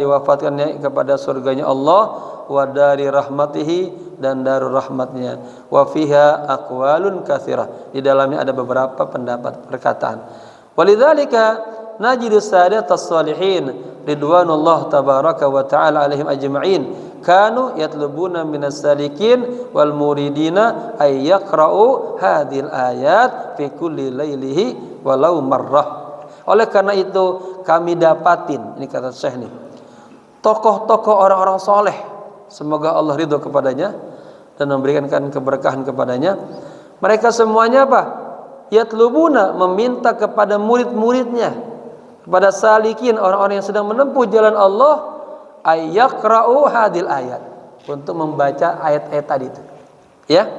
diwafatkannya kepada surganya Allah, wa dari rahmatihi, dan darur rahmatnya. Wa fiha aqwalun katsirah, di dalamnya ada beberapa pendapat, perkataan. Walidzalika najidu sadatas salihin ridwanullah tabaraka wa ta'ala alaihim ajma'in kanu yatlubuna minas salikin wal muridina ay yaqra'u hadhil ayat fi kulli lailihi walau marrah. Oleh karena itu kami dapatin, ini kata Syekh nih, tokoh-tokoh orang-orang soleh, semoga Allah ridho kepadanya dan memberikan keberkahan kepadanya, mereka semuanya apa? Yatlubuna, meminta kepada murid-muridnya, kepada salikin, orang-orang yang sedang menempuh jalan Allah, ayyaqra'u hadil ayat, untuk membaca ayat-ayat tadi itu, ya,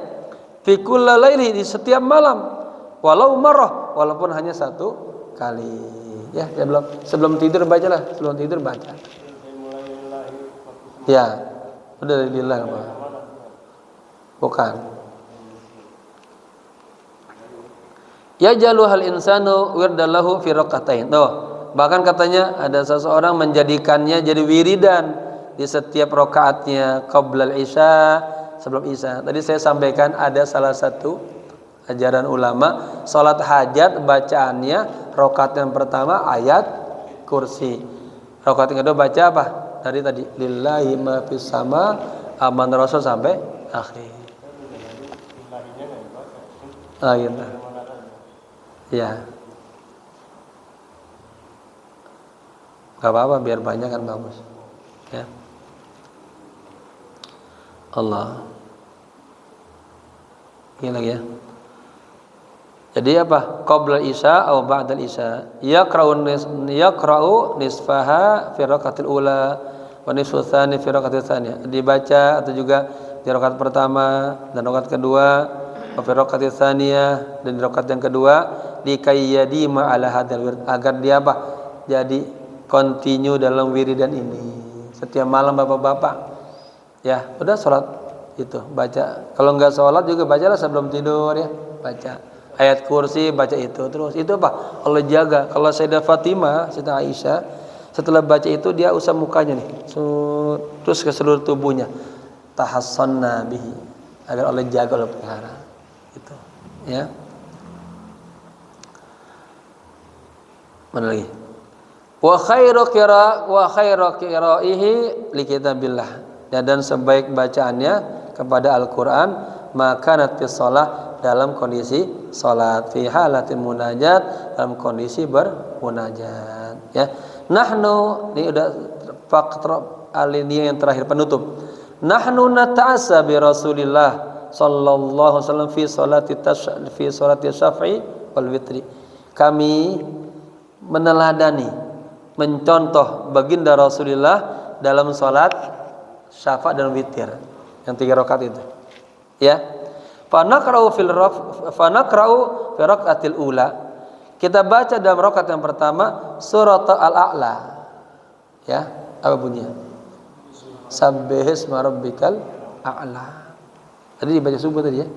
fi kulli laili, di setiap malam, walau marrah, walaupun hanya satu kali, ya, sebelum tidur bacalah, sebelum tidur baca. Ya, udah lillah apa? Bukan. Ya jaluhal insanu wirdalahu fi raqatain. Tuh, Bahkan katanya ada seseorang menjadikannya jadi wiridan di setiap rakaatnya qabla isya, sebelum isya. Tadi saya sampaikan ada salah satu ajaran ulama, salat hajat bacaannya rakaat yang pertama ayat kursi. Rakaat yang kedua baca apa? Dari tadi lillahi ma fis sama aman rasul sampai akhir. Ah gitu. Ya. Gak apa-apa, biar banyak kan bagus. Ya. Allah. Ini lagi ya. Jadi apa? Qabla isya atau ba'dal isya. Yaqra'u nisfaha fi raqatil ula wa nisfu tsani fi raqatil tsaniyah. Dibaca atau juga di rakaat pertama dan rakaat kedua, wa fi raqatil tsaniyah dan di rakaat yang kedua dikayyadi ma'ala hadzal wird, agar dia apa? Jadi continue dalam wiridan ini setiap malam bapak-bapak. Ya, udah sholat itu baca. Kalau enggak sholat juga bacalah sebelum tidur ya, baca ayat kursi, baca itu terus. Itu apa? Allah jaga. Kalau Sayyidah Fatimah, Sayyidah Aisyah, setelah baca itu dia usap mukanya nih, terus ke seluruh tubuhnya. Tahassanna bihi, agar Allah jaga, Allah pelihara. Itu, ya. Mana lagi? Wa khairu qira'ihi li kitabillah. Ya, dan sebaik bacaannya kepada Al-Qur'an maka nanti shalah dalam kondisi salat, fi halatin munajat, dalam kondisi bermunajat, ya. Nahnu, ini udah faktor alinea yang terakhir penutup. Nahnu nata'assa bi Rasulillah sallallahu alaihi wasallam fi salati syaf'i wal witri. Kami meneladani, mencontoh baginda Rasulullah dalam salat syafa' dan witir yang 3 rakaat itu, ya. Fanaqra'u fi rakaatil ula, kita baca dalam rakaat yang pertama surat al-a'la, ya. Apa bunyinya? Sabbihisma rabbikal a'la. Tadi dibaca subuh tadi ya.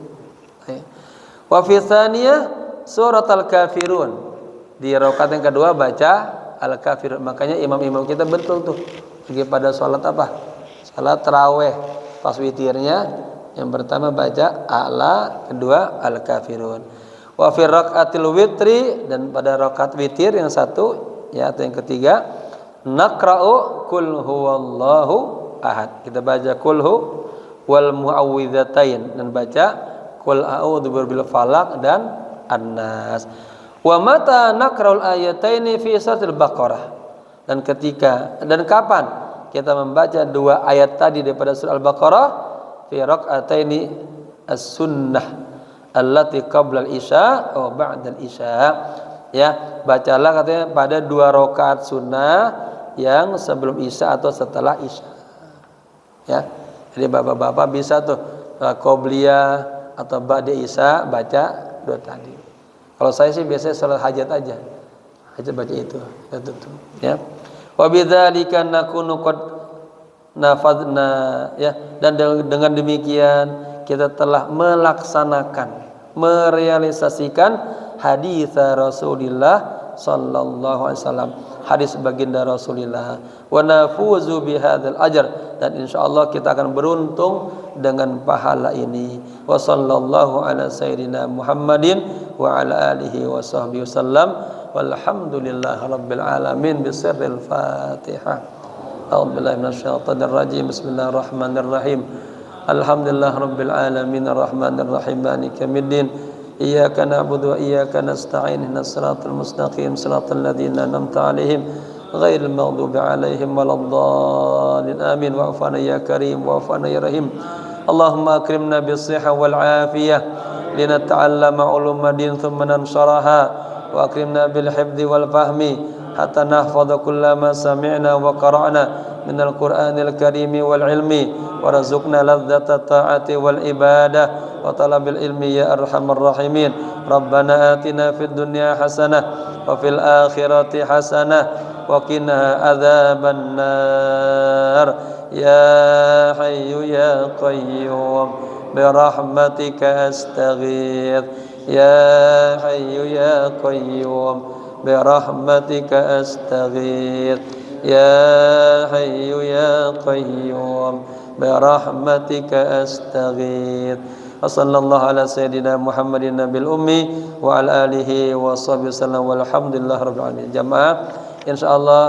Wa fi tsaniyah surat al-kafirun. Di rakaat yang kedua baca al-kafirun. Makanya imam-imam kita betul tuh lagi pada salat apa? Salat tarawih. Pas witirnya yang pertama baca a'la, kedua al-kafirun. Wa fi rakaatil witri, dan pada rakaat witir yang satu ya atau yang ketiga naqra'u qul huwallahu ahad. Kita baca qul hu wal muawwidzatain, dan baca qul a'udzu birabbil falaq dan an-nas. Wa mata naqra'ul ayataini fi suratul baqarah, dan ketika dan kapan kita membaca 2 ayat tadi daripada surah Al-Baqarah fi rak'ataini as-sunnah allati qabla al-isya wa ba'da al-isya, ya. Bacalah katanya pada 2 rakaat sunnah yang sebelum isya atau setelah isya, ya. Jadi bapak-bapak bisa tuh qobliyah atau ba'da isya baca 2 tadi. Kalau saya sih biasanya salat hajat aja baca itu ya. Wa bidzalika nakunu qad nafadna, ya, dan dengan demikian kita telah melaksanakan, merealisasikan hadis Rasulullah sallallahu alaihi wasallam, hadis baginda Rasulullah. Wa nafuzu bihadzal ajr, dan insyaallah kita akan beruntung dengan pahala ini. Wa sallallahu ala sayyidina Muhammadin wa ala alihi wa sahbihi wasallam. Walhamdulillahi rabbil alamin bisirril Fatihah. A'udzubillahi minasyaitonir rajim. Bismillahirrahmanirrahim. Alhamdulillahi rabbil alamin arrahmanir rahim maliki yaumiddin. Iyyaka na'budu wa iyyaka nasta'in. Ihdinas siratal mustaqim, siratal ladzina an'amta 'alaihim ghairil maghdubi 'alaihim waladdallin. Amin. Wa'fu 'anna ya karim wa'fu 'anna ya rahim. Allahumma akrimna bis-sihha wal 'afiyah linata'allama 'uluma din thumma nansharaha. Wa akrimna bil hifdzi wal fahmi hatta nahfadha kullama sami'na wa qara'na minal qur'anil karimi wal ilmi, warzuqna ladzata ta'ati wal ibadah wa talabil ilmi ya arhamar rahimin. Rabbana atina fid dunya hasanah wa fil akhirati hasanah wa qina adzaban nar. Ya hayyu ya qayyum bi rahmatika astaghits. Ya hayyu ya qayyum برحمتك أستغيث يا حي يا قيوم برحمتك أستغيث وصلى الله على سيدنا محمد النبي الأمي وعلى آله وصحبه وسلم walhamdulillah rabbil alamin. Jamaah, insyaallah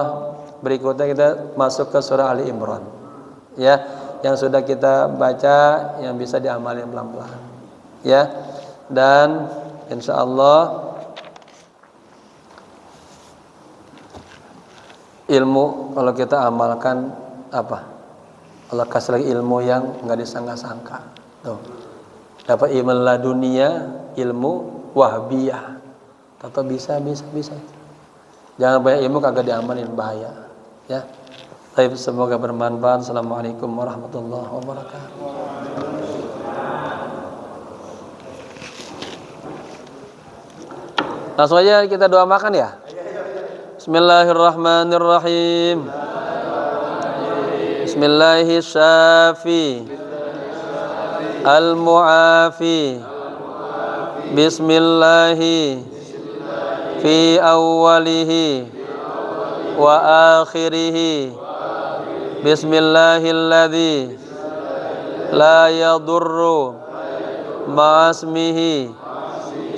berikutnya kita masuk ke surah Ali Imran. Ya, yang sudah kita baca yang bisa diamalin pelan-pelan. Ya. Dan insyaallah ilmu kalau kita amalkan apa? Allah kasih lagi ilmu yang enggak disangka-sangka. Tuh. Dapat ilmu ladunia, ilmu wahbiyah. Tato bisa. Jangan banyak ilmu kagak diamalin, bahaya. Ya. Baik, semoga bermanfaat. Assalamualaikum warahmatullahi wabarakatuh. Langsung aja kita doa makan ya. Bismillahirrahmanirrahim. Bismillahirrahmanirrahim. Al-Mu'afi. Bismillahi fi awwalihi wa akhirihi. Bismillahilladzi la yadurru ma'asmihi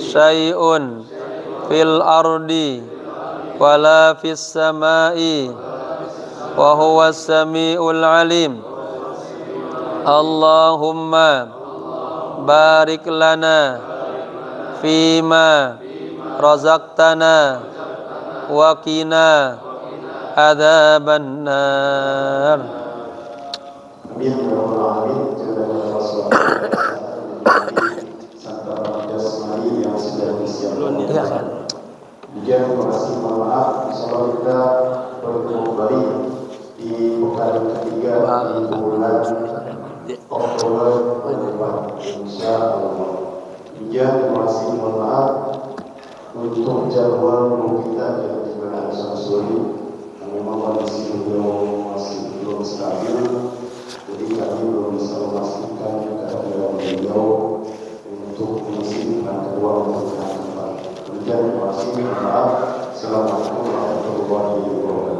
syai'un fil ardi wala fis samai wa huwas samiul alim. Allahumma barik lana fima razaqtana wa qina adzaban nar. Amin ya rabbal alamin. Santa jasmani yang sudah disiapkan. Demikian, terima kasih, mohon maaf. Insyaallah kita bertemu kembali di pekan ketiga di bulan Oktober insyaallah. Demikian, terima kasih, mohon maaf untuk jadwal kita yang dimana Samsuri yang memang kondisi beliau masih belum stabil, jadi kami belum bisa memastikan kehadiran beliau untuk mengisi dengan kedua untuk yang keempat. Demikian, terima kasih, mohon maaf. Assalamualaikum warahmatullahi wabarakatuh.